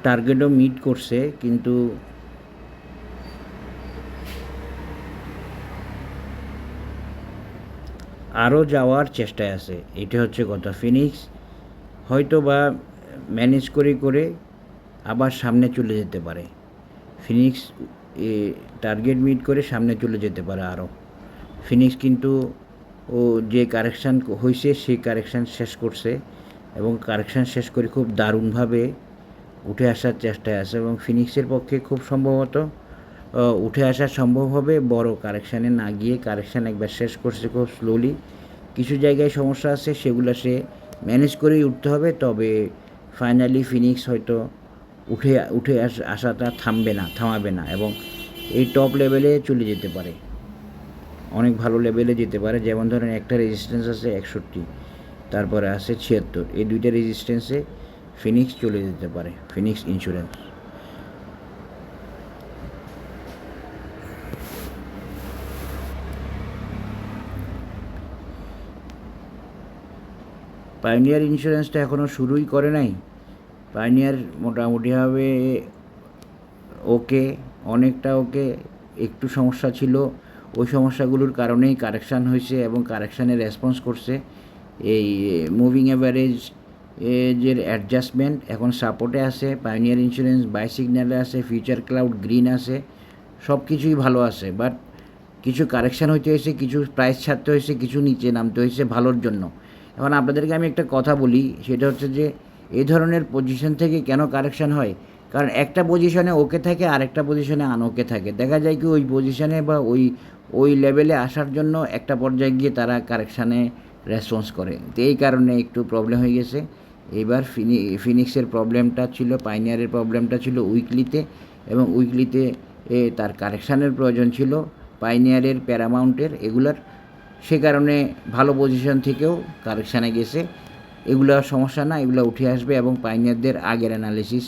Speaker 1: টার্গেটও মিট করছে, কিন্তু আরও যাওয়ার চেষ্টায় আছে, এটা হচ্ছে কথা। ফিনিক্স হয়তো বা ম্যানেজ করে করে আবার সামনে চলে যেতে পারে, ফিনিক্স টার্গেট মিট করে সামনে চলে যেতে পারে আরও। ফিনিক্স কিন্তু ও যে কারেকশান হয়েছে সেই কারেকশান শেষ করছে এবং কারেকশান শেষ করে খুব দারুণভাবে উঠে আসার চেষ্টায় আছে এবং ফিনিক্সের পক্ষে খুব সম্ভবত উঠে আসা সম্ভব হবে বড় কারেকশানে না গিয়ে। কারেকশান একবার শেষ করছে খুব স্লোলি, কিছু জায়গায় সমস্যা আছে, সেগুলো সে ম্যানেজ করেই উঠতে হবে। তবে ফাইনালি ফিনিক্স হয়তো উঠে আসাটা থামাবে না এবং এই টপ লেভেলে চলে যেতে পারে, অনেক ভালো লেভেলে যেতে পারে। যেমন ধরেন একটা রেজিস্ট্যান্স আছে 61, তারপরে আছে 76, এই দুইটা রেজিস্ট্যান্সে ফিনিক্স চলে যেতে পারে, ফিনিক্স ইন্স্যুরেন্স। পাইওনিয়ার ইন্স্যুরেন্সটা এখনও শুরুই করে নাই। পাইওনিয়ার মোটামুটিভাবে ওকে, অনেকটা ওকে, একটু সমস্যা ছিল, ওই সমস্যাগুলোর কারণেই কারেকশান হয়েছে এবং কারেকশানে রেসপন্স করছে। এই মুভিং অ্যাভারেজ এর অ্যাডজাস্টমেন্ট এখন সাপোর্টে আছে, পাইওনিয়ার ইন্স্যুরেন্স বাই সিগন্যালে আছে, ফিউচার ক্লাউড গ্রিন আছে, সব কিছুই ভালো আছে। বাট কিছু কারেকশান হইতে হয়েছে, কিছু প্রাইস ছাড়তে হয়েছে, কিছু নিচে নামতে হয়েছে ভালোর জন্য। এখন আপনাদেরকে আমি একটা কথা বলি, সেটা হচ্ছে যে এই ধরনের পজিশন থেকে কেন কারেকশান হয়, কারণ একটা পজিশনে ওকে থাকে, আরেকটা পজিশনে আনওকে থাকে। দেখা যায় কি ওই পজিশনে বা ওই লেভেলে আসার জন্য একটা পর্যায়ে গিয়ে তারা কারেকশানে রেসপন্স করে, তো এই কারণে একটু প্রবলেম হয়ে গেছে। এবার ফিনিক্সের প্রবলেমটা ছিল, পাইওনিয়ারের প্রবলেমটা ছিল উইকলিতে, এবং উইকলিতে তার কারেকশানের প্রয়োজন ছিল, পাইওনিয়ারের, প্যারামাউন্টের, এগুলার। সে কারণে ভালো পজিশন থেকেও কারেকশানে গেছে। এগুলো সমস্যা না, এগুলো উঠে আসবে এবং পাইওনিয়ারদের আগের অ্যানালিসিস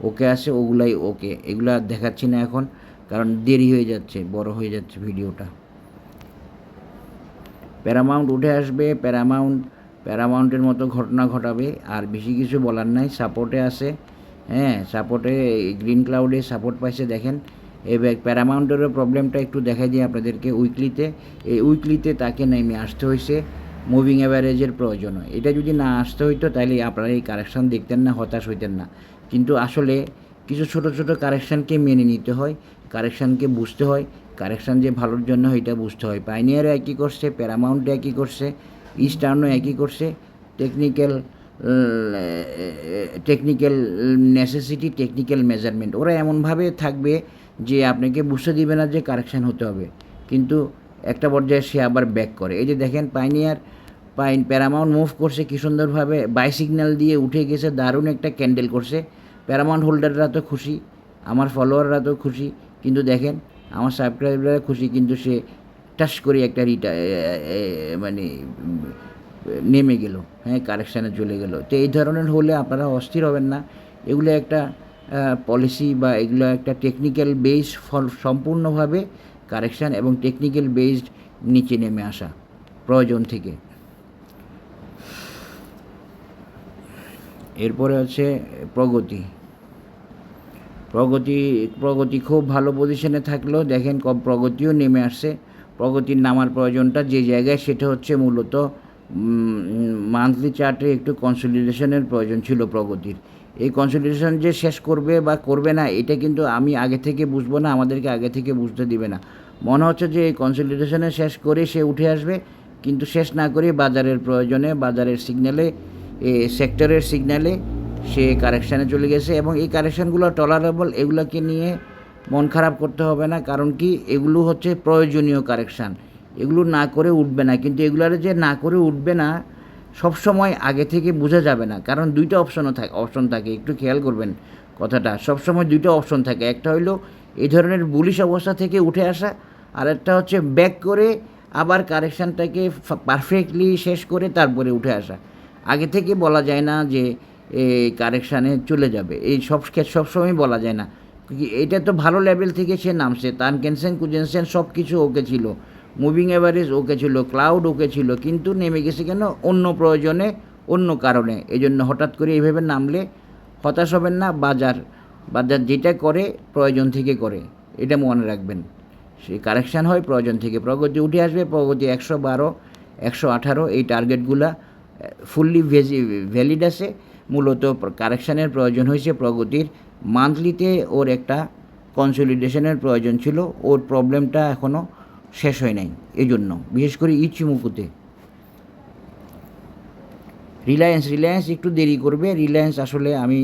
Speaker 1: ওকে আছে, ওগুলাই ওকে, এগুলা দেখাচ্ছি না এখন, কারণ দেরি হয়ে যাচ্ছে, বড় হয়ে যাচ্ছে ভিডিওটা। প্যারামাউন্ট উঠে আসবে, প্যারামাউন্টের মতো ঘটনা ঘটাবে, আর বেশি কিছু বলার নাই। সাপোর্টে আছে, হ্যাঁ, সাপোর্টে গ্রিন ক্লাউডে সাপোর্ট পাইছে, দেখেন এবার প্যারামাউন্টেরও প্রবলেমটা একটু দেখা দিই আপনাদেরকে উইকলিতে। এই উইকলিতে তাকে নেমে আসতে হয়েছে মুভিং অ্যাভারেজের প্রয়োজন। এটা যদি না আসতে হইতো তাহলে আপনারা এই কারেকশান দেখতেন না, হতাশ হইতেন না। কিন্তু আসলে কিছু ছোট ছোট কারেকশানকে মেনে নিতে হয়, কারেকশানকে বুঝতে হয়, কারেকশান যে ভালোর জন্য এটা বুঝতে হয়। পাইনিয়ারও একই করছে, প্যারামাউন্টও একই করছে, ইস্টার্নও একই করছে। টেকনিক্যাল নেসেসিটি, টেকনিক্যাল মেজারমেন্ট, ওরা এমনভাবে থাকবে যে আপনাকে বুঝতে দিবে না যে কারেকশান হতে হবে, কিন্তু একটা পর্যায়ে সে আবার ব্যাক করে। এই যে দেখেন প্যারামাউন্ট মুভ করছে কী সুন্দরভাবে, বাইসিগন্যাল দিয়ে উঠে গেছে, দারুণ একটা ক্যান্ডেল করছে। প্যারামাউন্ট হোল্ডাররা তো খুশি, আমার ফলোয়াররা তো খুশি, কিন্তু দেখেন আমার সাবস্ক্রাইবাররা খুশি, কিন্তু সে টাস করে একটা মানে নেমে গেল, হ্যাঁ, কারেকশানে চলে গেল। তো এই ধরনের হলে আপনারা অস্থির হবেন না। এগুলো একটা পলিসি বা এগুলো একটা টেকনিক্যাল বেস, সম্পূর্ণভাবে কারেকশান এবং টেকনিক্যাল বেসড নিচে নেমে আসা প্রয়োজন থেকে। এরপরে হচ্ছে প্রগতি খুব ভালো পজিশনে থাকলেও দেখেন প্রগতিও নেমে আসছে। প্রগতির নামার প্রয়োজনটা যে জায়গায়, সেটা হচ্ছে মূলত মান্থলি চার্টে একটু কনসলিডেশনের প্রয়োজন ছিল প্রগতির। এই কনসলিডেশন যে শেষ করবে বা করবে না, এটা কিন্তু আমি আগে থেকে বুঝবো না, আমাদেরকে আগে থেকে বুঝতে দিবে না। মনে হচ্ছে যে এই কনসলিডেশনে শেষ করে সে উঠে আসবে, কিন্তু শেষ না করে বাজারের প্রয়োজনে, বাজারের সিগন্যালে, সেক্টরের সিগন্যালে সে কারেকশানে চলে গেছে। এবং এই কারেকশানগুলো টলারেবল, এগুলোকে নিয়ে মন খারাপ করতে হবে না। কারণ কি, এগুলো হচ্ছে প্রয়োজনীয় কারেকশান, এগুলো না করে উঠবে না। কিন্তু এগুলার যে না করে উঠবে না সবসময় আগে থেকে বোঝা যাবে না, কারণ দুইটা অপশন থাকে, একটু খেয়াল করবেন কথাটা। সবসময় দুইটা অপশন থাকে, একটা হইলো এই ধরনের বুলিশ অবস্থা থেকে উঠে আসা, আর একটা হচ্ছে ব্যাক করে আবার কারেকশানটাকে পারফেক্টলি শেষ করে তারপরে উঠে আসা। আগে থেকে বলা যায় না যে কারেকশানে চলে যাবে, এই সবসময় বলা যায় না। এটা তো ভালো লেভেল থেকে সে নামছে, তানকেনসেন, কুজেনসেন সব কিছু ওকে ছিল, মুভিং অ্যাভারেজ ওকে ছিল, ক্লাউড ওকে ছিল, কিন্তু নেমে গেছে কেন? অন্য প্রয়োজনে, অন্য কারণে। এই জন্য হঠাৎ করে এইভাবে নামলে হতাশ হবেন না। বাজার যেটা করে প্রয়োজন থেকে করে, এটা মনে রাখবেন। সেই কারেকশান হয় প্রয়োজন থেকে। প্রগতি উঠে আসবে, প্রগতি 112, 118 এই টার্গেটগুলা ফুললি ভ্যালিড আছে। মূলত কারেকশানের প্রয়োজন হয়েছে প্রগতির। মান্থলিতে ওর একটা কনসলিডেশনের প্রয়োজন ছিল, ওর প্রবলেমটা এখনও শেষ হয় নাই। এই জন্য বিশেষ করে ইচিমুকুতে রিলায়েন্স একটু দেরি করবে। রিলায়েন্স আসলে আমি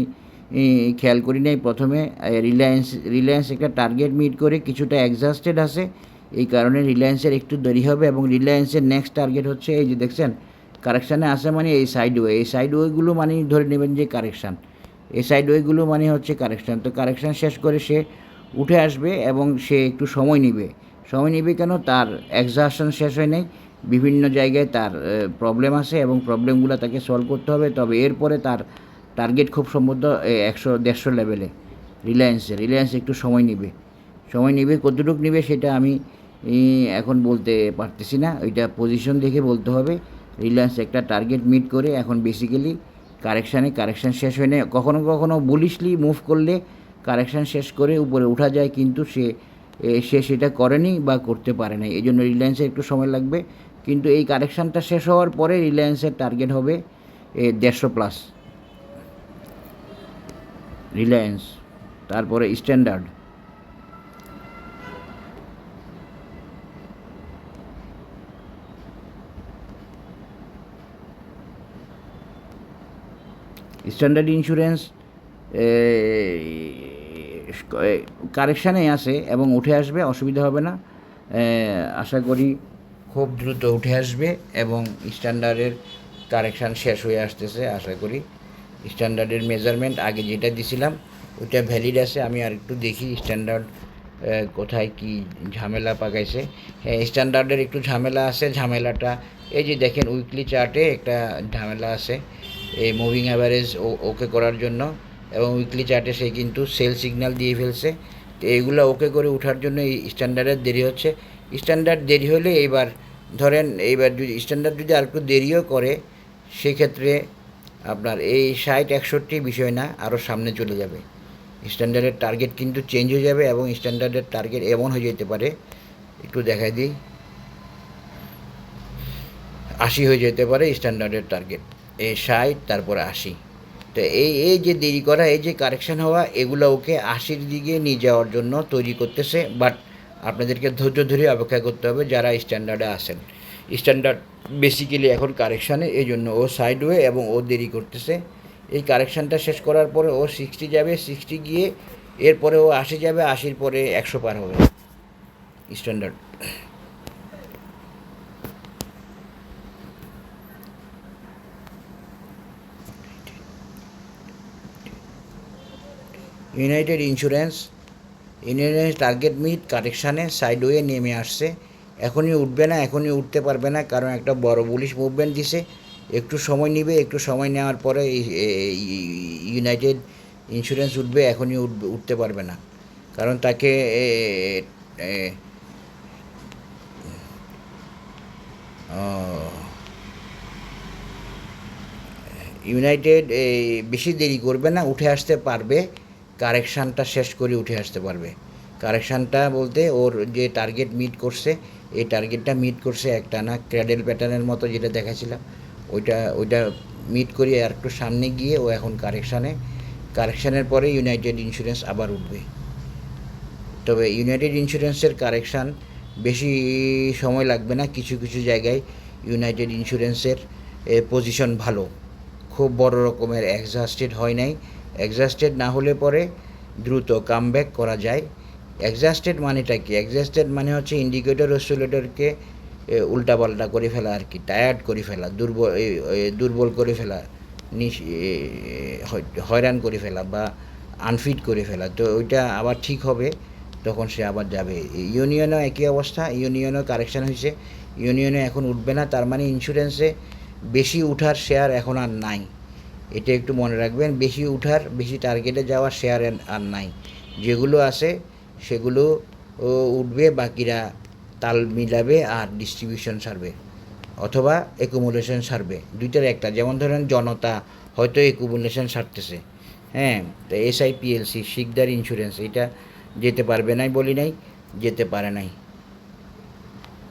Speaker 1: খেয়াল করি নাই প্রথমে। রিলায়েন্স একটা টার্গেট মিট করে কিছুটা এক্সহাস্টেড আছে, এই কারণে রিলায়েন্সের একটু দেরি হবে। এবং রিলায়েন্সের নেক্সট টার্গেট হচ্ছে, এই যে দেখছেন কারেকশানে আসে মানে এই সাইডওয়েগুলো মানে ধরে নেবেন যে কারেকশান, এই সাইডওয়েগুলো মানে হচ্ছে কারেকশান। তো কারেকশান শেষ করে সে উঠে আসবে এবং সে একটু সময় নেবে কেন? তার এক্সহাশন শেষ হয় নাই, বিভিন্ন জায়গায় তার প্রবলেম আছে এবং প্রবলেমগুলো তাকে সলভ করতে হবে। তবে এরপরে তার টার্গেট খুব সম্ভবত 100-150 লেভেলে। রিলায়েন্স একটু সময় নেবে, কতটুকু নেবে সেটা আমি এখন বলতে পারতেছি না, ওইটা পজিশন দেখে বলতে হবে। রিলায়েন্স একটা টার্গেট মিট করে এখন বেসিক্যালি কারেকশান শেষ হয় না। কখনো বুলিশলি মুভ করলে কারেকশান শেষ করে উপরে ওঠা যায়, কিন্তু সে সেটা করেনি বা করতে পারে না। এই জন্য রিলায়েন্সের একটু সময় লাগবে। কিন্তু এই কারেকশানটা শেষ হওয়ার পরে রিলায়েন্সের টার্গেট হবে 150+। রিলায়েন্স, তারপরে স্ট্যান্ডার্ড ইন্স্যুরেন্স কারেকশানে আছে এবং উঠে আসবে, অসুবিধা হবে না। আশা করি খুব দ্রুত উঠে আসবে এবং স্ট্যান্ডার্ডের কারেকশান শেষ হয়ে আসতেছে। আশা করি স্ট্যান্ডার্ডের মেজারমেন্ট আগে যেটা দিছিলাম ওইটা ভ্যালিড আছে। আমি আর একটু দেখি স্ট্যান্ডার্ড কোথায় কি ঝামেলা পাকাইছে। হ্যাঁ, স্ট্যান্ডার্ডের একটু ঝামেলা আছে। ঝামেলাটা এই যে দেখেন উইকলি চার্টে একটা ঝামেলা আছে এই মুভিং অ্যাভারেজ ওকে করার জন্য, এবং উইকলি চার্টে সে কিন্তু সেল সিগন্যাল দিয়ে ফেলছে। তো এইগুলো ওকে করে ওঠার জন্য এই স্ট্যান্ডার্ডের দেরি হচ্ছে। স্ট্যান্ডার্ড দেরি হলে এইবার যদি স্ট্যান্ডার্ড যদি আর একটু দেরিও করে, সেক্ষেত্রে আপনার এই 60-61 বিষয় না, আরও সামনে চলে যাবে। স্ট্যান্ডার্ডের টার্গেট কিন্তু চেঞ্জ হয়ে যাবে এবং স্ট্যান্ডার্ডের টার্গেট এমন হয়ে যেতে পারে, একটু দেখাই দিই, 80 হয়ে যেতে পারে স্ট্যান্ডার্ডের টার্গেট, 60 তারপরে 80। তো এই যে দেরি করা, এই যে কারেকশান হওয়া, এগুলো ওকে 80-র দিকে নিয়ে যাওয়ার জন্য তৈরি করতেছে। বাট আপনাদেরকে ধৈর্য ধরে অপেক্ষা করতে হবে যারা স্ট্যান্ডার্ডে আসেন। স্ট্যান্ডার্ড বেসিক্যালি এখন কারেকশানে, এই জন্য ও সাইডওয়ে এবং ও দেরি করতেছে। এই কারেকশানটা শেষ করার পরে ও 60 যাবে, 60 গিয়ে এরপরে ও 80 যাবে, 80-র পরে 100 পার হবে standard. United Insurance target meet কারেকশানে সাইডওয়ে নেমে আসছে। এখনই উঠবে না, এখনই উঠতে পারবে না, কারণ একটা বড় বুলিশ মুভমেন্ট দিছে। একটু সময় নেবে, একটু সময় নেওয়ার পরে ইউনাইটেড ইন্স্যুরেন্স উঠবে, এখনই উঠতে পারবে না, কারণ তাকে ইউনাইটেড বেশি দেরি করবে না, উঠে আসতে পারবে, কারেকশানটা শেষ করে উঠে আসতে পারবে। কারেকশানটা বলতে ওর যে টার্গেট মিট করছে, এই টার্গেটটা মিট করছে একটা না ক্র্যাডেল প্যাটার্নের মতো যেটা দেখাছিলাম, ওইটা মিট করিয়ে আর একটু সামনে গিয়ে ও এখন কারেকশানের পরে ইউনাইটেড ইন্স্যুরেন্স আবার উঠবে। তবে ইউনাইটেড ইন্স্যুরেন্সের কারেকশান বেশি সময় লাগবে না। কিছু কিছু জায়গায় ইউনাইটেড ইন্স্যুরেন্সের পজিশন ভালো, খুব বড় রকমের এক্সহাস্টেড হয় নাই। এক্সহাস্টেড না হলে পরে দ্রুত কামব্যাক করা যায়। এক্সহাস্টেড মানেটা কি? এক্সহাস্টেড মানে হচ্ছে ইন্ডিকেটর অসিলেটরকে উল্টাপাল্টা করে ফেলা আর কি, টায়ার্ড করে ফেলা, দুর্বল করে ফেলা, হয়রান করে ফেলা বা আনফিট করে ফেলা। তো ওইটা আবার ঠিক হবে, তখন সে আবার যাবে। ইউনিয়নও একই অবস্থা, ইউনিয়নও কারেকশান হয়েছে, ইউনিয়নে এখন উঠবে না। তার মানে ইন্স্যুরেন্সে বেশি উঠার শেয়ার এখন আর নাই, এটা একটু মনে রাখবেন। বেশি টার্গেটে যাওয়ার শেয়ার আর নাই। যেগুলো আছে সেগুলো উঠবে, বাকিরা তাল মিলাবে আর ডিস্ট্রিবিউশন সারবে অথবা অ্যাকুমুলেশন সারবে, দুইটার একটা। যেমন ধরেন জনতা হয়তো অ্যাকুমুলেশন সারতেছে, হ্যাঁ। তো SIPLC শিকদার ইন্স্যুরেন্স এটা যেতে পারবে নাই, বলি নাই, যেতে পারে নাই।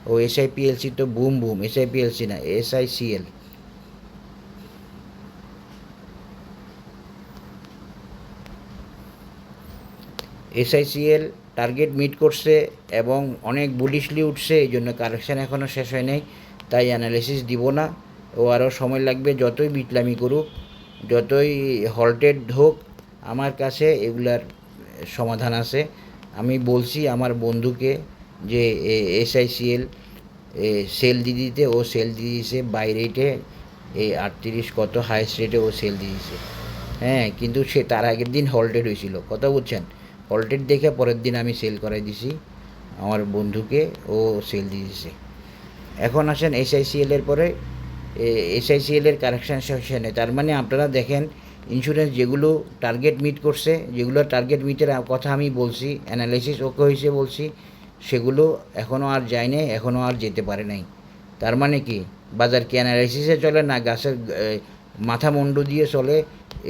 Speaker 1: ও SIPLC তো বুম, SIPLC না, SICL। SICL টার্গেট মিট করছে এবং অনেক বুলিশলি উঠছে, এই জন্য কারেকশান এখনও শেষ হয় নাই, তাই অ্যানালিসিস দিব না। ও আরও সময় লাগবে, যতই বিটলামি করুক, যতই হল্টেড হোক, আমার কাছে এগুলার সমাধান আছে। আমি বলছি আমার বন্ধুকে যে SICL সেল দিয়ে দিতে, ও সেল দিয়ে দিয়েছে বাই রেটে, 38 কত হাইস্ট রেটে ও সেল দিয়ে দিয়েছে, হ্যাঁ। কিন্তু সে তার আগের দিন হল্টেড হয়েছিল, কথা বুঝছেন? হল্টেড দেখে পরের দিন আমি সেল করাই দিছি আমার বন্ধুকে, ও সেল দিয়ে দিছে। এখন আসেন SICL-এর পরে, SICL-এর কারেকশান সেকশনে। তার মানে আপনারা দেখেন ইন্স্যুরেন্স যেগুলো টার্গেট মিট করছে, যেগুলো টার্গেট মিটের কথা আমি বলছি, অ্যানালাইসিস ওকে হয়েছে বলছি, সেগুলো এখনও আর যায় নাই, এখনও আর যেতে পারে নাই। তার মানে কি বাজার কি অ্যানালাইসিসে চলে না গাছের মাথা মুন্ডু দিয়ে চলে?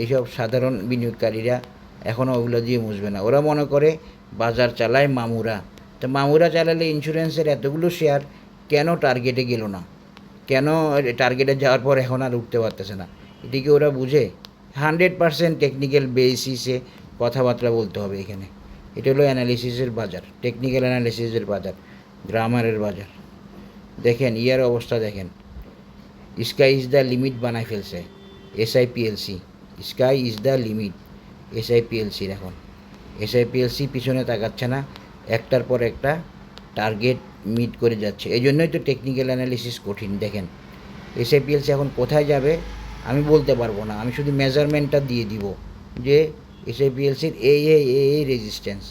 Speaker 1: এইসব সাধারণ বিনিয়োগকারীরা এখনও ওগুলো দিয়ে বুঝবে না। ওরা মনে করে বাজার চালায় মামুরা। তো মামুরা চালালে ইন্স্যুরেন্সের এতগুলো শেয়ার কেন টার্গেটে গেল না, কেন টার্গেটে যাওয়ার পর এখন আর উঠতে পারতেছে না? এটিকে ওরা বুঝে? 100% টেকনিক্যাল বেসিসে কথাবার্তা বলতে হবে এখানে। এটা হলো অ্যানালিসিসের বাজার, টেকনিক্যাল অ্যানালিসিসের বাজার, গ্রামারের বাজার। দেখেন ইয়ার অবস্থা দেখেন, স্কাই ইজ দ্য লিমিট বানায় ফেলছে SIPLC, sky is the limit SIPLCর। এখন SIPLC পিছনে তাকাচ্ছে না, একটার পর একটা টার্গেট মিট করে যাচ্ছে। এই জন্যই তো টেকনিক্যাল অ্যানালিসিস কঠিন। দেখেন SIPLC এখন কোথায় যাবে আমি বলতে পারবো না, আমি শুধু মেজারমেন্টটা দিয়ে দিব যে SIPLCর এই রেজিস্ট্যান্স,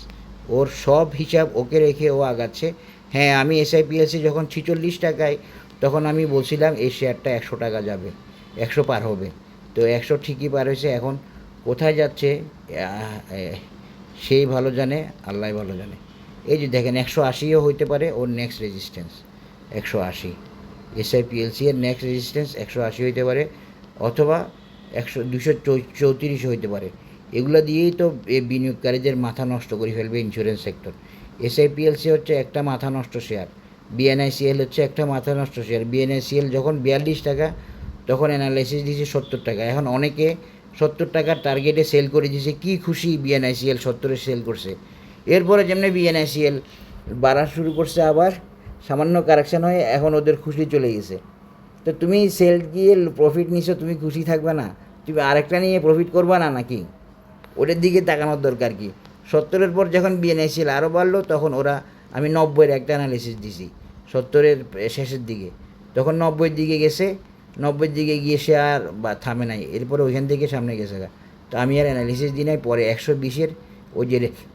Speaker 1: ওর সব হিসাব ওকে রেখে ও আগাচ্ছে। হ্যাঁ, আমি SIPLC যখন 46 টাকায়, তখন আমি বলছিলাম এই শেয়ারটা 100 টাকা যাবে, 100 পার হবে। তো 100 ঠিকই পার হয়েছে। এখন কোথায় যাচ্ছে সেই ভালো জানে, আল্লাহ ভালো জানে। এই যে দেখেন 180ও হইতে পারে ওর নেক্সট রেজিস্ট্যান্স, 180। SIPLC এর নেক্সট রেজিস্ট্যান্স 180 হইতে পারে, অথবা 234 হইতে পারে। এগুলো দিয়েই তো বিনিয়োগকারীদের মাথা নষ্ট করে ফেলবে ইন্স্যুরেন্স সেক্টর। এসআইপিএলসি হচ্ছে একটা মাথা নষ্ট শেয়ার, বিএনআইসিএল হচ্ছে একটা মাথা নষ্ট শেয়ার। বিএনআইসিএল যখন 42 টাকা তখন অ্যানালাইসিস দিয়েছে 70 টাকা, এখন অনেকে 70 টাকার টার্গেটে সেল করে দিয়েছে, কি খুশি বিএনআইসিএল 70-এ সেল করছে। এরপরে যেমনি বিএনআইসিএল বাড়া শুরু করছে, আবার সামান্য কারেকশান হয়ে এখন ওদের খুশি চলে গেছে। তো তুমি সেল গিয়ে প্রফিট নিছো, তুমি খুশি থাকবে না? তুমি আরেকটা নিয়ে প্রফিট করবা না নাকি? ওটার দিকে তাকানোর দরকার কি? 70-এর পর যখন বিএনআইসিএল আরও বাড়লো তখন ওরা, আমি 90-এর একটা অ্যানালিসিস দিছি 70-এর শেষের দিকে, তখন 90-এর দিকে গেছে, 90-এর দিকে গিয়ে সে আর বা থামে নাই, এরপরে ওইখান থেকে সামনে গেছে। তো আমি আর অ্যানালিসিস দিই নাই, পরে 120-এর ওই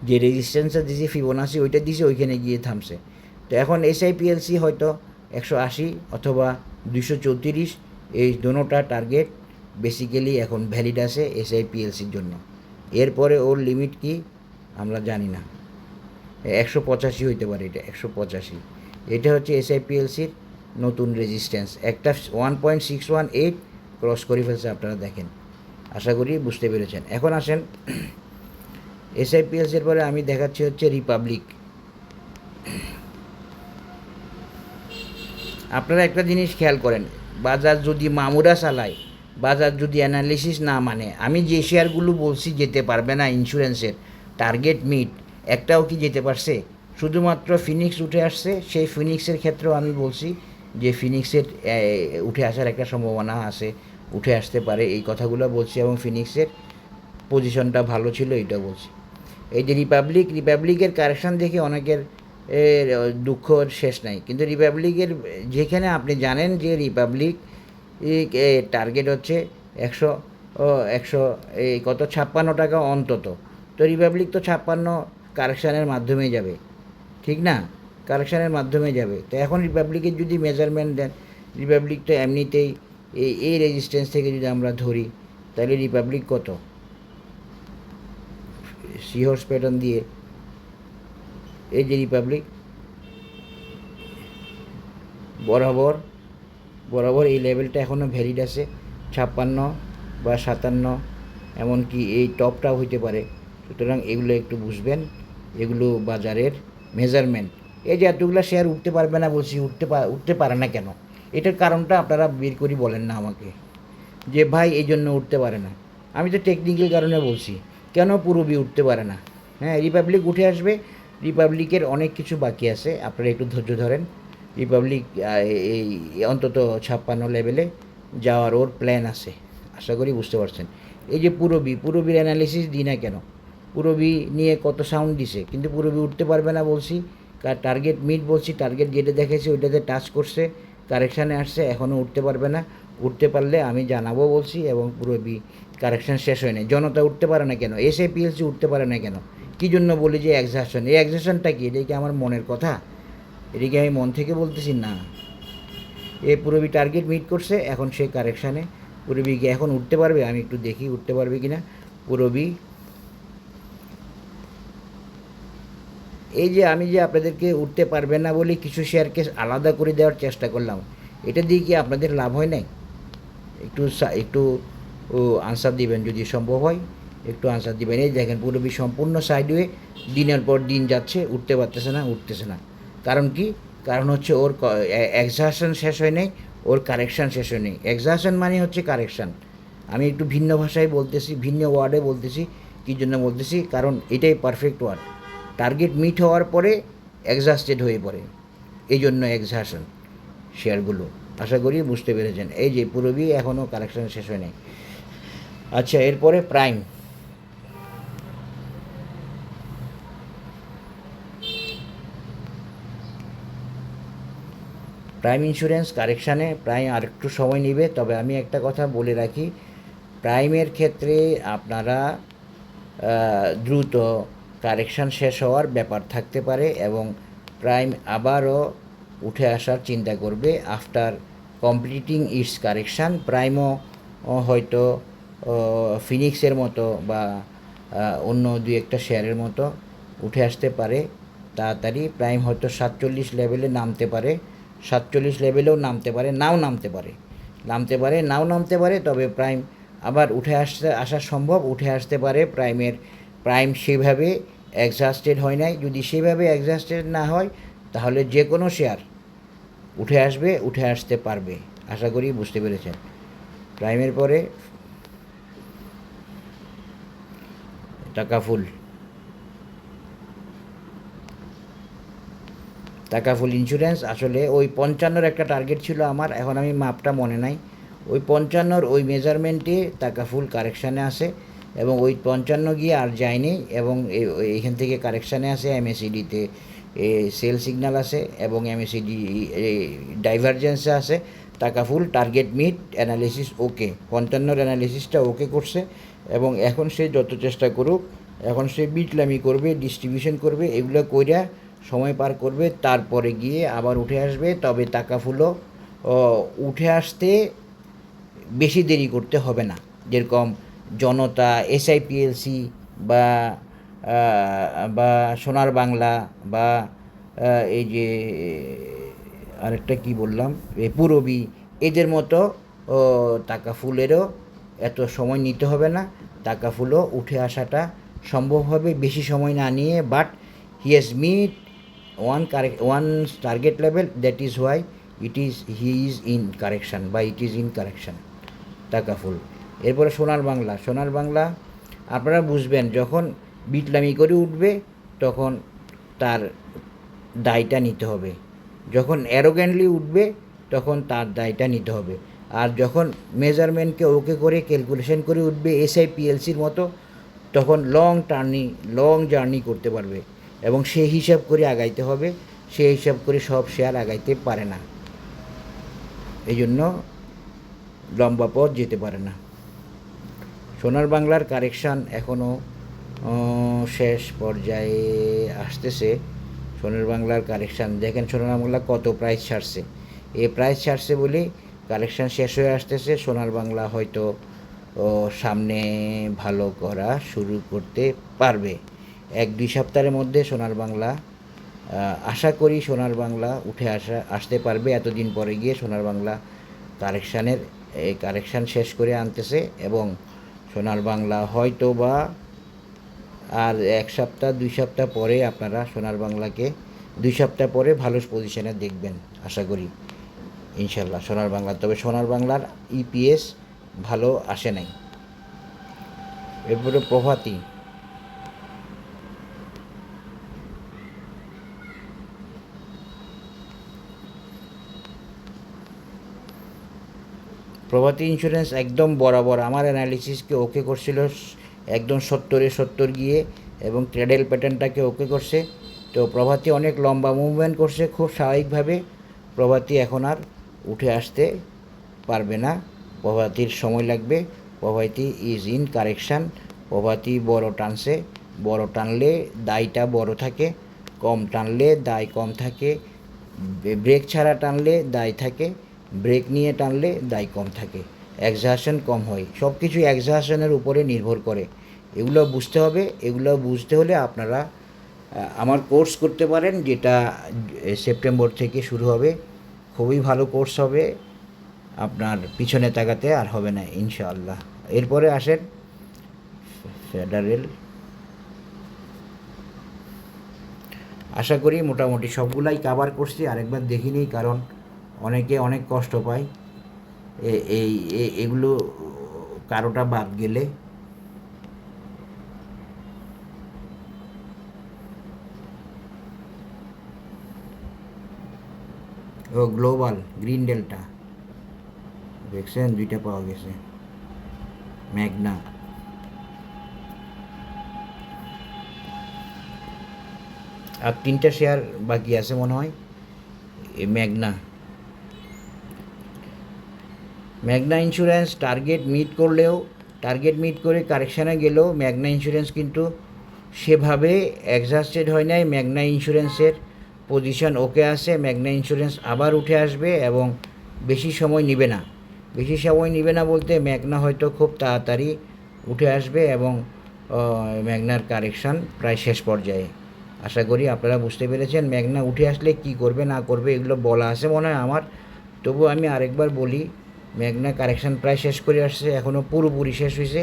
Speaker 1: যে রেজিস্ট্যান্সটা দিয়েছি ফিবোনাসি, ওইটা দিয়েছি, ওইখানে গিয়ে থামছে। তো এখন এসআইপিএলসি হয়তো 180 অথবা 234, এই দোনোটা টার্গেট বেসিক্যালি এখন ভ্যালিড আছে এসআইপিএলসির জন্য। এরপরে ওর লিমিট কি আমরা জানি না, 185 হইতে পারে, এটা 185। এটা হচ্ছে এসআইপিএলসির নতুন রেজিস্ট্যান্স, একটা 1.618 ক্রস করে ফেলছে, আপনারা দেখেন। আশা করি বুঝতে পেরেছেন। এখন আসেন এসআইপিএলসির পরে আমি দেখাচ্ছি হচ্ছে রিপাবলিক। আপনারা একটা জিনিস খেয়াল করেন, বাজার যদি মামুরা চালায়, বাজার যদি অ্যানালিসিস না মানে, আমি যে শেয়ারগুলো বলছি যেতে পারবে না ইন্স্যুরেন্সের টার্গেট মিট, একটাও কি যেতে পারছে? শুধুমাত্র ফিনিক্স উঠে আসছে। সেই ফিনিক্সের ক্ষেত্রেও আমি বলছি যে ফিনিক্সের উঠে আসার একটা সম্ভাবনা আছে, উঠে আসতে পারে, এই কথাগুলো বলছি, এবং ফিনিক্সের পজিশনটা ভালো ছিল এটা বলছি। এই যে রিপাবলিকের কারেকশান দেখে অনেকের দুঃখর শেষ নাই, কিন্তু রিপাবলিকের যেখানে আপনি জানেন যে রিপাবলিক টার্গেট হচ্ছে 100 এই কত 56 টাকা অন্তত, তো রিপাবলিক তো 56 কারেকশানের মাধ্যমে যাবে, ঠিক না? কারেকশানের মাধ্যমে যাবে। তো এখন রিপাবলিকের যদি মেজারমেন্ট দেন, রিপাবলিক তো এমনিতেই এই রেজিস্ট্যান্স থেকে যদি আমরা ধরি, তাহলে রিপাবলিক কত সিহর্স প্যাটার্ন দিয়ে, এই যে রিপাবলিক বরাবর এই লেভেলটা এখনও ভ্যালিড আছে, 56 বা 57, এমনকি এই টপটাও হইতে পারে। সুতরাং এগুলো একটু বুঝবেন, এগুলো বাজারের মেজারমেন্ট। এই যে এতগুলো শেয়ার উঠতে পারবে না বলছি, উঠতে পারে না কেন? এটার কারণটা আপনারা বের করি বলেন না আমাকে, যে ভাই এই জন্য উঠতে পারে না। আমি তো টেকনিক্যাল কারণে বলছি, কেন পুরোবি উঠতে পারে না? হ্যাঁ, রিপাবলিক উঠে আসবে, রিপাবলিকের অনেক কিছু বাকি আছে, আপনারা একটু ধৈর্য ধরেন। রিপাবলিক এই অন্তত 56 লেভেলে যাওয়ার ওর প্ল্যান আছে, আশা করি বুঝতে পারছেন। এই যে পুরোবির অ্যানালিসিস দিই না কেন? পুরোবি নিয়ে কত সাউন্ড দিছে, কিন্তু পুরোবি উঠতে পারবে না বলছি, টার্গেট মিট বলছি, টার্গেট যেটা দেখেছি ওইটাতে টাচ করছে, কারেকশানে আসছে, এখনও উঠতে পারবে না। উঠতে পারলে আমি জানাবো বলছি, এবং পুরোবি কারেকশান শেষ হয় নাই। জনতা উঠতে পারে না কেন? এসআইপিএলসি উঠতে পারে না কেন? কী জন্য বলি যে এক্সাশন, এই এক্সাশনটা কি? এটা কি আমার মনের কথা? এটা কি আমি মন থেকে বলতেছি? না, এ পুরোবি টার্গেট মিট করছে, এখন সে কারেকশানে। পুরোবি কি এখন উঠতে পারবে? আমি একটু দেখি উঠতে পারবে কি না পুরোবি। এই যে আমি যে আপনাদেরকে উঠতে পারবে না বলে কিছু শেয়ারকে আলাদা করে দেওয়ার চেষ্টা করলাম, এটা দিয়ে কি আপনাদের লাভ হয় নাই? একটু আনসার দিবেন, যদি সম্ভব হয় একটু আনসার দিবেন। এই দেখেন পুরোবি সম্পূর্ণ সাইডওয়ে, দিনের পর দিন যাচ্ছে, উঠতে উঠতেছে না। কারণ কি? কারণ হচ্ছে ওর এক্সাশন শেষ হয় নাই, ওর কারেকশান শেষ হয় নাই। এক্সাশন মানে হচ্ছে কারেকশান। আমি একটু ভিন্ন ভাষায় বলতেছি, ভিন্ন ওয়ার্ডে বলতেছি। কী জন্য বলতেছি? কারণ এটাই পারফেক্ট ওয়ার্ড। টার্গেট মিট হওয়ার পরে এক্সাস্টেড হয়ে পড়ে, এই জন্য এক্সাশন শেয়ারগুলো। আশা করি বুঝতে পেরেছেন। এই যে পুরোবি এখনও কালেকশন শেষ হয় নাই। আচ্ছা, এরপরে প্রাইম ইন্স্যুরেন্স কারেকশানে প্রায় আর একটু সময় নেবে, তবে আমি একটা কথা বলে রাখি, প্রাইমের ক্ষেত্রে আপনারা দ্রুত কারেকশান শেষ হওয়ার ব্যাপার থাকতে পারে, এবং প্রাইম আবারও উঠে আসার চিন্তা করবে আফটার কমপ্লিটিং ইটস কারেকশান। প্রাইমও হয়তো ফিনিক্সের মতো বা অন্য দুই একটা শেয়ারের মতো উঠে আসতে পারে তাড়াতাড়ি। প্রাইম হয়তো 47 লেভেলে নামতে পারে, 47 লেভেলেও নামতে পারে, নাও নামতে পারে, তবে প্রাইম আবার আসা সম্ভব, উঠে আসতে পারে। প্রাইম সেভাবে এক্সহাস্টেড হয় নাই। যদি সেভাবে এক্সহাস্টেড না হয় তাহলে যে কোনো শেয়ার উঠে আসতে পারবে। আশা করি বুঝতে পেরেছেন। প্রাইমের পরে টাকাফুল ইন্স্যুরেন্স, আসলে ওই 55-র একটা টার্গেট ছিল আমার, এখন আমি মাপটা মনে নাই। ওই 55-র ওই মেজারমেন্টে টাকাফুল কারেকশানে আসে এবং ওই 55 গিয়ে আর যায়নি এবং এইখান থেকে কারেকশানে আসে এমএসিডিতে সেল সিগন্যাল আছে এবং এমএসিডি ডাইভারজেন্সে আছে। টাকাফুল টার্গেট মিট অ্যানালিসিস ওকে, 55-র অ্যানালিসিসটা ওকে করছে এবং এখন সে যত চেষ্টা করুক, এখন সে বিটলামি করবে, ডিস্ট্রিবিউশন করবে, এগুলো কইরা সময় পার করবে, তারপরে গিয়ে আবার উঠে আসবে। তবে টাকাফুলও উঠে আসতে বেশি দেরি করতে হবে না। যেরকম জনতা, এসআইপিএলসি বা বা সোনার বাংলা বা এই যে আরেকটা কি বললাম, পূরবী, এদের মতো টাকাফুলেরও এত সময় নিতে হবে না। টাকাফুলও উঠে আসাটা সম্ভব হবে বেশি সময় না নিয়ে। But he has met one target level, that is why he is in correction বা ইট ইজ ইন কারেকশান টাকাফুল। এরপরে সোনার বাংলা আপনারা বুঝবেন, যখন বিটলামি করে উঠবে তখন তার দায়টা নিতে হবে, যখন অ্যারোগ্যান্টলি উঠবে তখন তার দায়টা নিতে হবে। আর যখন মেজারমেন্টকে ওকে করে ক্যালকুলেশন করে উঠবে এসআইপিএলসির মতো, তখন লং জার্নি করতে পারবে এবং সেই হিসাব করে আগাইতে হবে। সেই হিসাব করে সব শেয়ার আগাইতে পারে না, এই জন্য লম্বা পথ যেতে পারে না। সোনার বাংলার কারেকশান এখনও শেষ পর্যায়ে আসতেছে। সোনার বাংলার কারেকশান দেখেন, সোনার বাংলা কত প্রাইস ছাড়ছে, প্রাইস ছাড়ছে বলে কালেকশান শেষ হয়ে আসতেছে। সোনার বাংলা হয়তো সামনে ভালো করা শুরু করতে পারবে 1-2 সপ্তাহের মধ্যে। সোনার বাংলা আশা করি সোনার বাংলা উঠে আসতে পারবে। এতদিন পরে গিয়ে সোনার বাংলা কারেকশান শেষ করে আনতেছে এবং সোনার বাংলা হয়তো বা আর 1-2 সপ্তাহ পরে আপনারা সোনার বাংলাকে 2 সপ্তাহ পরে ভালো পজিশনে দেখবেন আশা করি ইনশাল্লাহ সোনার বাংলা। তবে সোনার বাংলার ইপিএস ভালো আসে নাই। এরপরে প্রভাতী ইন্স্যুরেন্স একদম বরাবর আমার অ্যানালিসিসকে ওকে করছিল, একদম 70 গিয়ে এবং ক্রেডেল প্যাটার্নটাকে ওকে করছে। তো প্রভাতী অনেক লম্বা মুভমেন্ট করছে, খুব স্বাভাবিকভাবে প্রভাতী এখন আর উঠে আসতে পারবে না, প্রভাতীর সময় লাগবে। প্রভাতী ইজ ইন কারেকশান। প্রভাতী বড় টানলে দায়টা বড় থাকে, কম টানলে দায় কম থাকে। ব্রেক ছাড়া টানলে দায় থাকে, ব্রেক নিয়ে টানলে দায় কম থাকে, এক্সহাশন কম হয়। সব কিছু এক্সহাশনের উপরে নির্ভর করে, এগুলো বুঝতে হবে। এগুলো বুঝতে হলে আপনারা আমার কোর্স করতে পারেন, যেটা সেপ্টেম্বর থেকে শুরু হবে। খুবই ভালো কোর্স হবে, আপনার পিছনে তাকাতে আর হবে না ইনশাআল্লাহ। এরপরে আসেন ফেডারেল। আশা করি মোটামুটি সবগুলাই কভার করছি, আরেকবার দেখিনি, কারণ অনেকে অনেক কষ্ট পায় এগুলো কারোটা বাদ গেলে। ও গ্লোবাল গ্রিন ডেল্টা দেখছেন, 2টা পাওয়া গেছে। ম্যাগনা আর 3টা শেয়ার বাকি আছে মনে হয়। এই ম্যাগনা ইন্স্যুরেন্স টার্গেট মিট করে কারেকশানে গেলেও ম্যাগনা ইন্স্যুরেন্স কিন্তু সেভাবে এক্সহাস্টেড হয় নাই। ম্যাগনা ইন্স্যুরেন্সের পজিশন ওকে আছে, ম্যাগনা ইন্স্যুরেন্স আবার উঠে আসবে এবং বেশি সময় নেবে না বলতে ম্যাগনা হয়তো খুব তাড়াতাড়ি উঠে আসবে এবং ম্যাগনার কারেকশান প্রায় শেষ পর্যায়ে। আশা করি আপনারা বুঝতে পেরেছেন। ম্যাগনা উঠে আসলে কি করবে না করবে এগুলো বলা আছে মনে হয় আমার, তবু আমি আরেকবার বলি, মেঘনা কারেকশান প্রায় শেষ করে আসছে, এখনও পুরোপুরি শেষ হয়েছে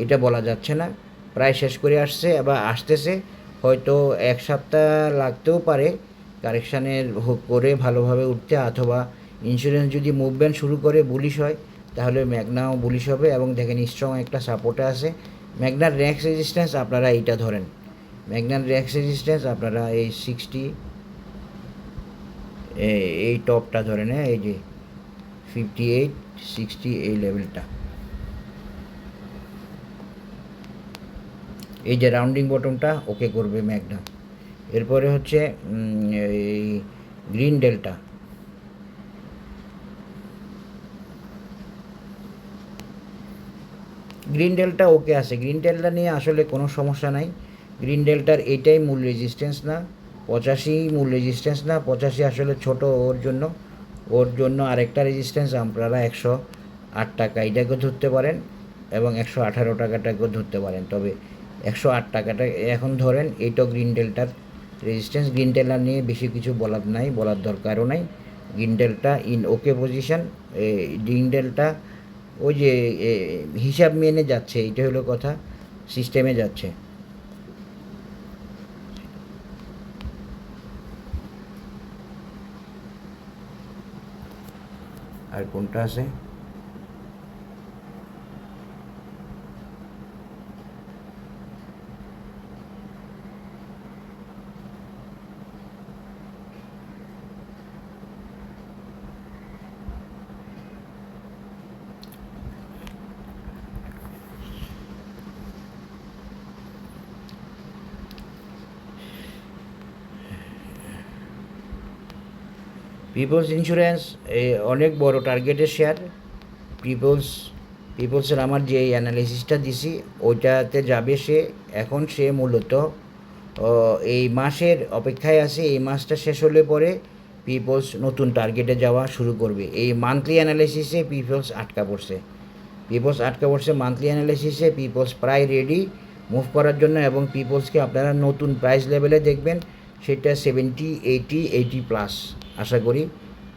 Speaker 1: এটা বলা যাচ্ছে না, প্রায় শেষ করে আসছে বা আসতেছে, হয়তো 1 সপ্তাহ লাগতেও পারে কারেকশানের করে ভালোভাবে উঠতে, অথবা ইন্স্যুরেন্স যদি মুভমেন্ট শুরু করে বুলিশ হয় তাহলে মেঘনাও বুলিশ হবে। এবং দেখেন স্ট্রং একটা সাপোর্টে আছে। মেঘনার র্যাক্স রেজিস্ট্যান্স আপনারা এইটা ধরেন, মেঘনার র্যাক্স রেজিস্ট্যান্স আপনারা এই 60 এই টপটা ধরেন, হ্যাঁ এই যে 58 60 এই লেভেলটা, এই যে রাউন্ডিং বটমটা ওকে করবে মেঘনা। এরপরে হচ্ছে এই গ্রিন ডেল্টা, গ্রিন ডেল্টা ওকে আছে, গ্রিন ডেল্টা নিয়ে আসলে কোনো সমস্যা নাই। গ্রিন ডেল্টার এইটাই মূল রেজিস্ট্যান্স না, 85 মূল রেজিস্ট্যান্স না, 85 আসলে ছোট ওর জন্য আরেকটা রেজিস্ট্যান্স আপনারা 108 টাকা এটাকেও ধরতে পারেন এবং 118 টাকাটাকেও ধরতে পারেন, তবে 108 টাকাটা এখন ধরেন। এইটাও গ্রিন ডেল্টার রেজিস্ট্যান্স। গ্রিন ডেল্টা নিয়ে বেশি কিছু বলার নাই, বলার দরকারও নাই। Green delta in okay position, green delta ওই যে হিসাব মেনে যাচ্ছে, এইটা হলো কথা, সিস্টেমে যাচ্ছে। আর কোনটা আছে, পিপলস ইন্স্যুরেন্স অনেক বড় টার্গেটের শেয়ার। পিপলসের আমার যে অ্যানালিসিসটা দিছি ওইটাতে যাবে সে। এখন সে মূলত এই মাসের অপেক্ষায় আছে, এই মাসটা শেষ হলে পরে পিপলস নতুন টার্গেটে যাওয়া শুরু করবে। এই মান্থলি অ্যানালিসিসে পিপলস আটকা পড়ছে, মান্থলি অ্যানালিসিসে পিপলস প্রায় রেডি মুভ করার জন্য। এবং পিপলসকে আপনারা নতুন প্রাইস লেভেলে দেখবেন, সেটা 70 80 প্লাস আশা করি,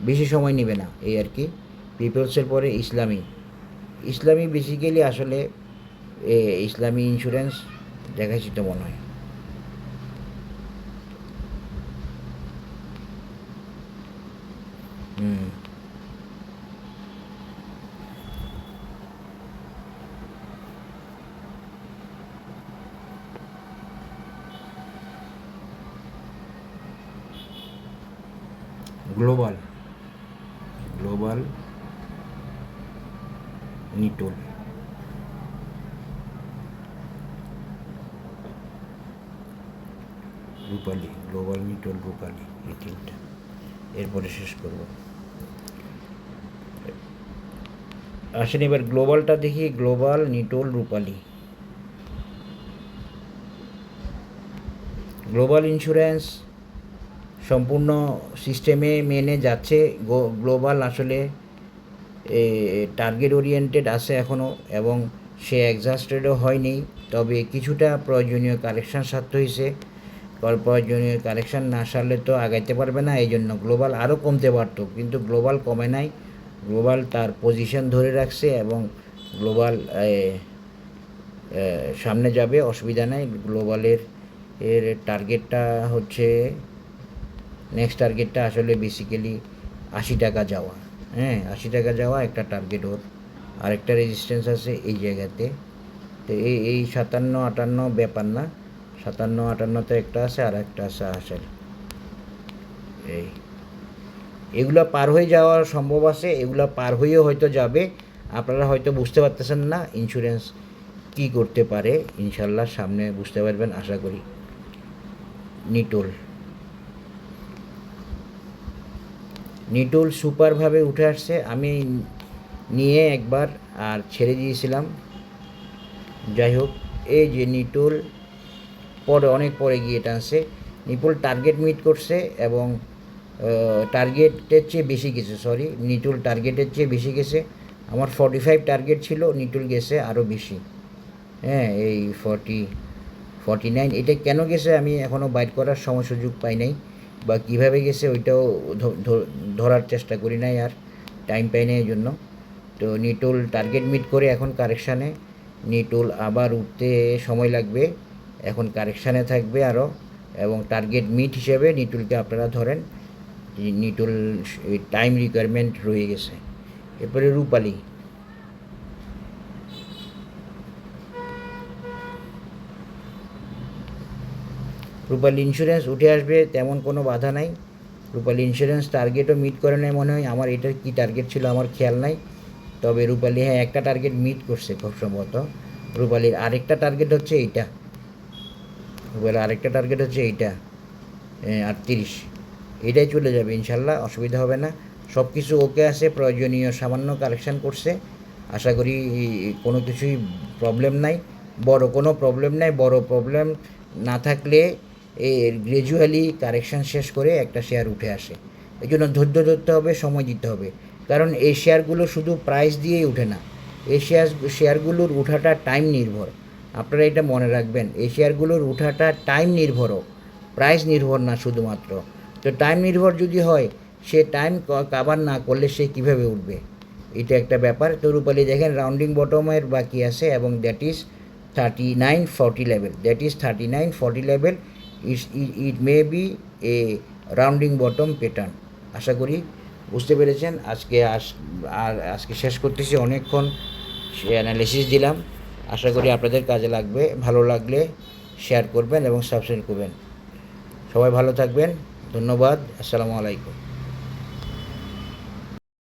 Speaker 1: বেশি সময় নেবে না এই আর কি। পিপলসের পরে ইসলামী বেসিক্যালি আসলে ইসলামী ইন্স্যুরেন্স দেখাচ্ছি তো মনে হয়। গ্লোবাল নিটোল, রূপালী, গ্লোবাল নিটোল রূপালী, এই তিনটা, এরপরে শেষ করব। আসেন এবার গ্লোবালটা দেখি, গ্লোবাল নিটোল রূপালী। গ্লোবাল ইন্স্যুরেন্স সম্পূর্ণ সিস্টেমে মেনে যাচ্ছে। গ্লোবাল আসলে টার্গেট ওরিয়েন্টেড আছে এখনও, এবং সে এক্সহাস্টেডও হয়নি, তবে কিছুটা প্রয়োজনীয় কালেকশান সারতে হয়েছে। প্রয়োজনীয় কালেকশান না সারলে তো আগাইতে পারবে না, এই জন্য গ্লোবাল আরও কমতে পারতো, কিন্তু গ্লোবাল কমে নাই। গ্লোবাল তার পজিশন ধরে রাখছে এবং গ্লোবাল সামনে যাবে, অসুবিধা নাই। গ্লোবালের টার্গেটটা হচ্ছে, নেক্সট টার্গেটটা আসলে বেসিক্যালি 80 টাকা যাওয়া, হ্যাঁ 80 টাকা যাওয়া একটা টার্গেট ওর। আরেকটা রেজিস্ট্যান্স আছে এই জায়গাতে, তো এই 57 58 ব্যাপার না, 57 58 একটা আছে, আর একটা আছে আসের, এগুলো পার হয়ে যাওয়ার সম্ভব আছে, এগুলো পার হয়েও হয়তো যাবে। আপনারা হয়তো বুঝতে পারতেছেন না ইন্স্যুরেন্স কী করতে পারে, ইনশাল্লাহ সামনে বুঝতে পারবেন আশা করি। নিটোল সুপারভাবে উঠে আসছে, আমি নিয়ে একবার আর ছেড়ে দিয়েছিলাম। যাই হোক, এই যে নিটোল পরে অনেক পরে গিয়ে টানছে, নিটোল টার্গেট মিট করছে এবং টার্গেটের চেয়ে বেশি গেছে, নিটোল টার্গেটের চেয়ে বেশি গেছে। আমার 45 টার্গেট ছিল, নিটোল গেছে আরও বেশি, হ্যাঁ এই 49। এটা কেন গেছে আমি এখনও বাইট করার সময় সুযোগ পাই নাই, বা কীভাবে গেছে ওইটাও ধরার চেষ্টা করি নাই, আর টাইম পাই নাই এই জন্য। তো নিটোল টার্গেট মিট করে এখন কারেকশানে, নিটোল আবার উঠতে সময় লাগবে, এখন কারেকশানে থাকবে আরও, এবং টার্গেট মিট হিসেবে নিটোলকে আপনারা ধরেন, নিটোল টাইম রিকোয়ারমেন্ট রয়ে গেছে। এরপরে রূপালী, রূপালী ইন্স্যুরেন্স উঠে আসবে, তেমন কোনো বাধা নাই। রূপালী ইন্স্যুরেন্স টার্গেটও মিট করে নেয় মনে হয়, আমার এটার কী টার্গেট ছিল আমার খেয়াল নাই, তবে রূপালী হ্যাঁ একটা টার্গেট মিট করছে খুব সম্ভবত। রূপালীর আরেকটা টার্গেট হচ্ছে এইটা, রূপালীর আরেকটা টার্গেট হচ্ছে এইটা 38, এটাই চলে যাবে ইনশাল্লাহ, অসুবিধা হবে না। সব কিছু ওকে আছে, প্রয়োজনীয় সামান্য কারেকশান করছে, আশা করি কোনো কিছুই প্রবলেম নাই, বড় কোনো প্রবলেম নাই। বড় প্রবলেম না থাকলে গ্র্যাজুয়ালি কারেকশান শেষ করে একটা শেয়ার উঠে আসে। এই জন্য ধৈর্য ধরতে হবে, সময় দিতে হবে, কারণ এই শেয়ারগুলো শুধু প্রাইস দিয়েই ওঠে না, এই শেয়ারগুলোর উঠাটা টাইম নির্ভর, আপনারা এটা মনে রাখবেন। এই শেয়ারগুলোর উঠাটা টাইম নির্ভরও, প্রাইস নির্ভর না শুধুমাত্র। তো টাইম নির্ভর যদি হয়, সে টাইম কাভার না করলে সে কীভাবে উঠবে, এটা একটা ব্যাপার। তো রূপালী দেখেন রাউন্ডিং বটমের বাকি আছে, এবং that is 3940 level, that is 3940 level, it may be a rounding bottom pattern. আশা করি বুঝতে পেরেছেন। আজকে শেষ করতেছি, অনেকক্ষণ অ্যানালিসিস দিলাম, আশা করি আপনাদের কাজে লাগবে। ভালো লাগলে শেয়ার করবেন এবং সাবস্ক্রাইব করবেন। সবাই ভালো থাকবেন, ধন্যবাদ, আসসালামু আলাইকুম।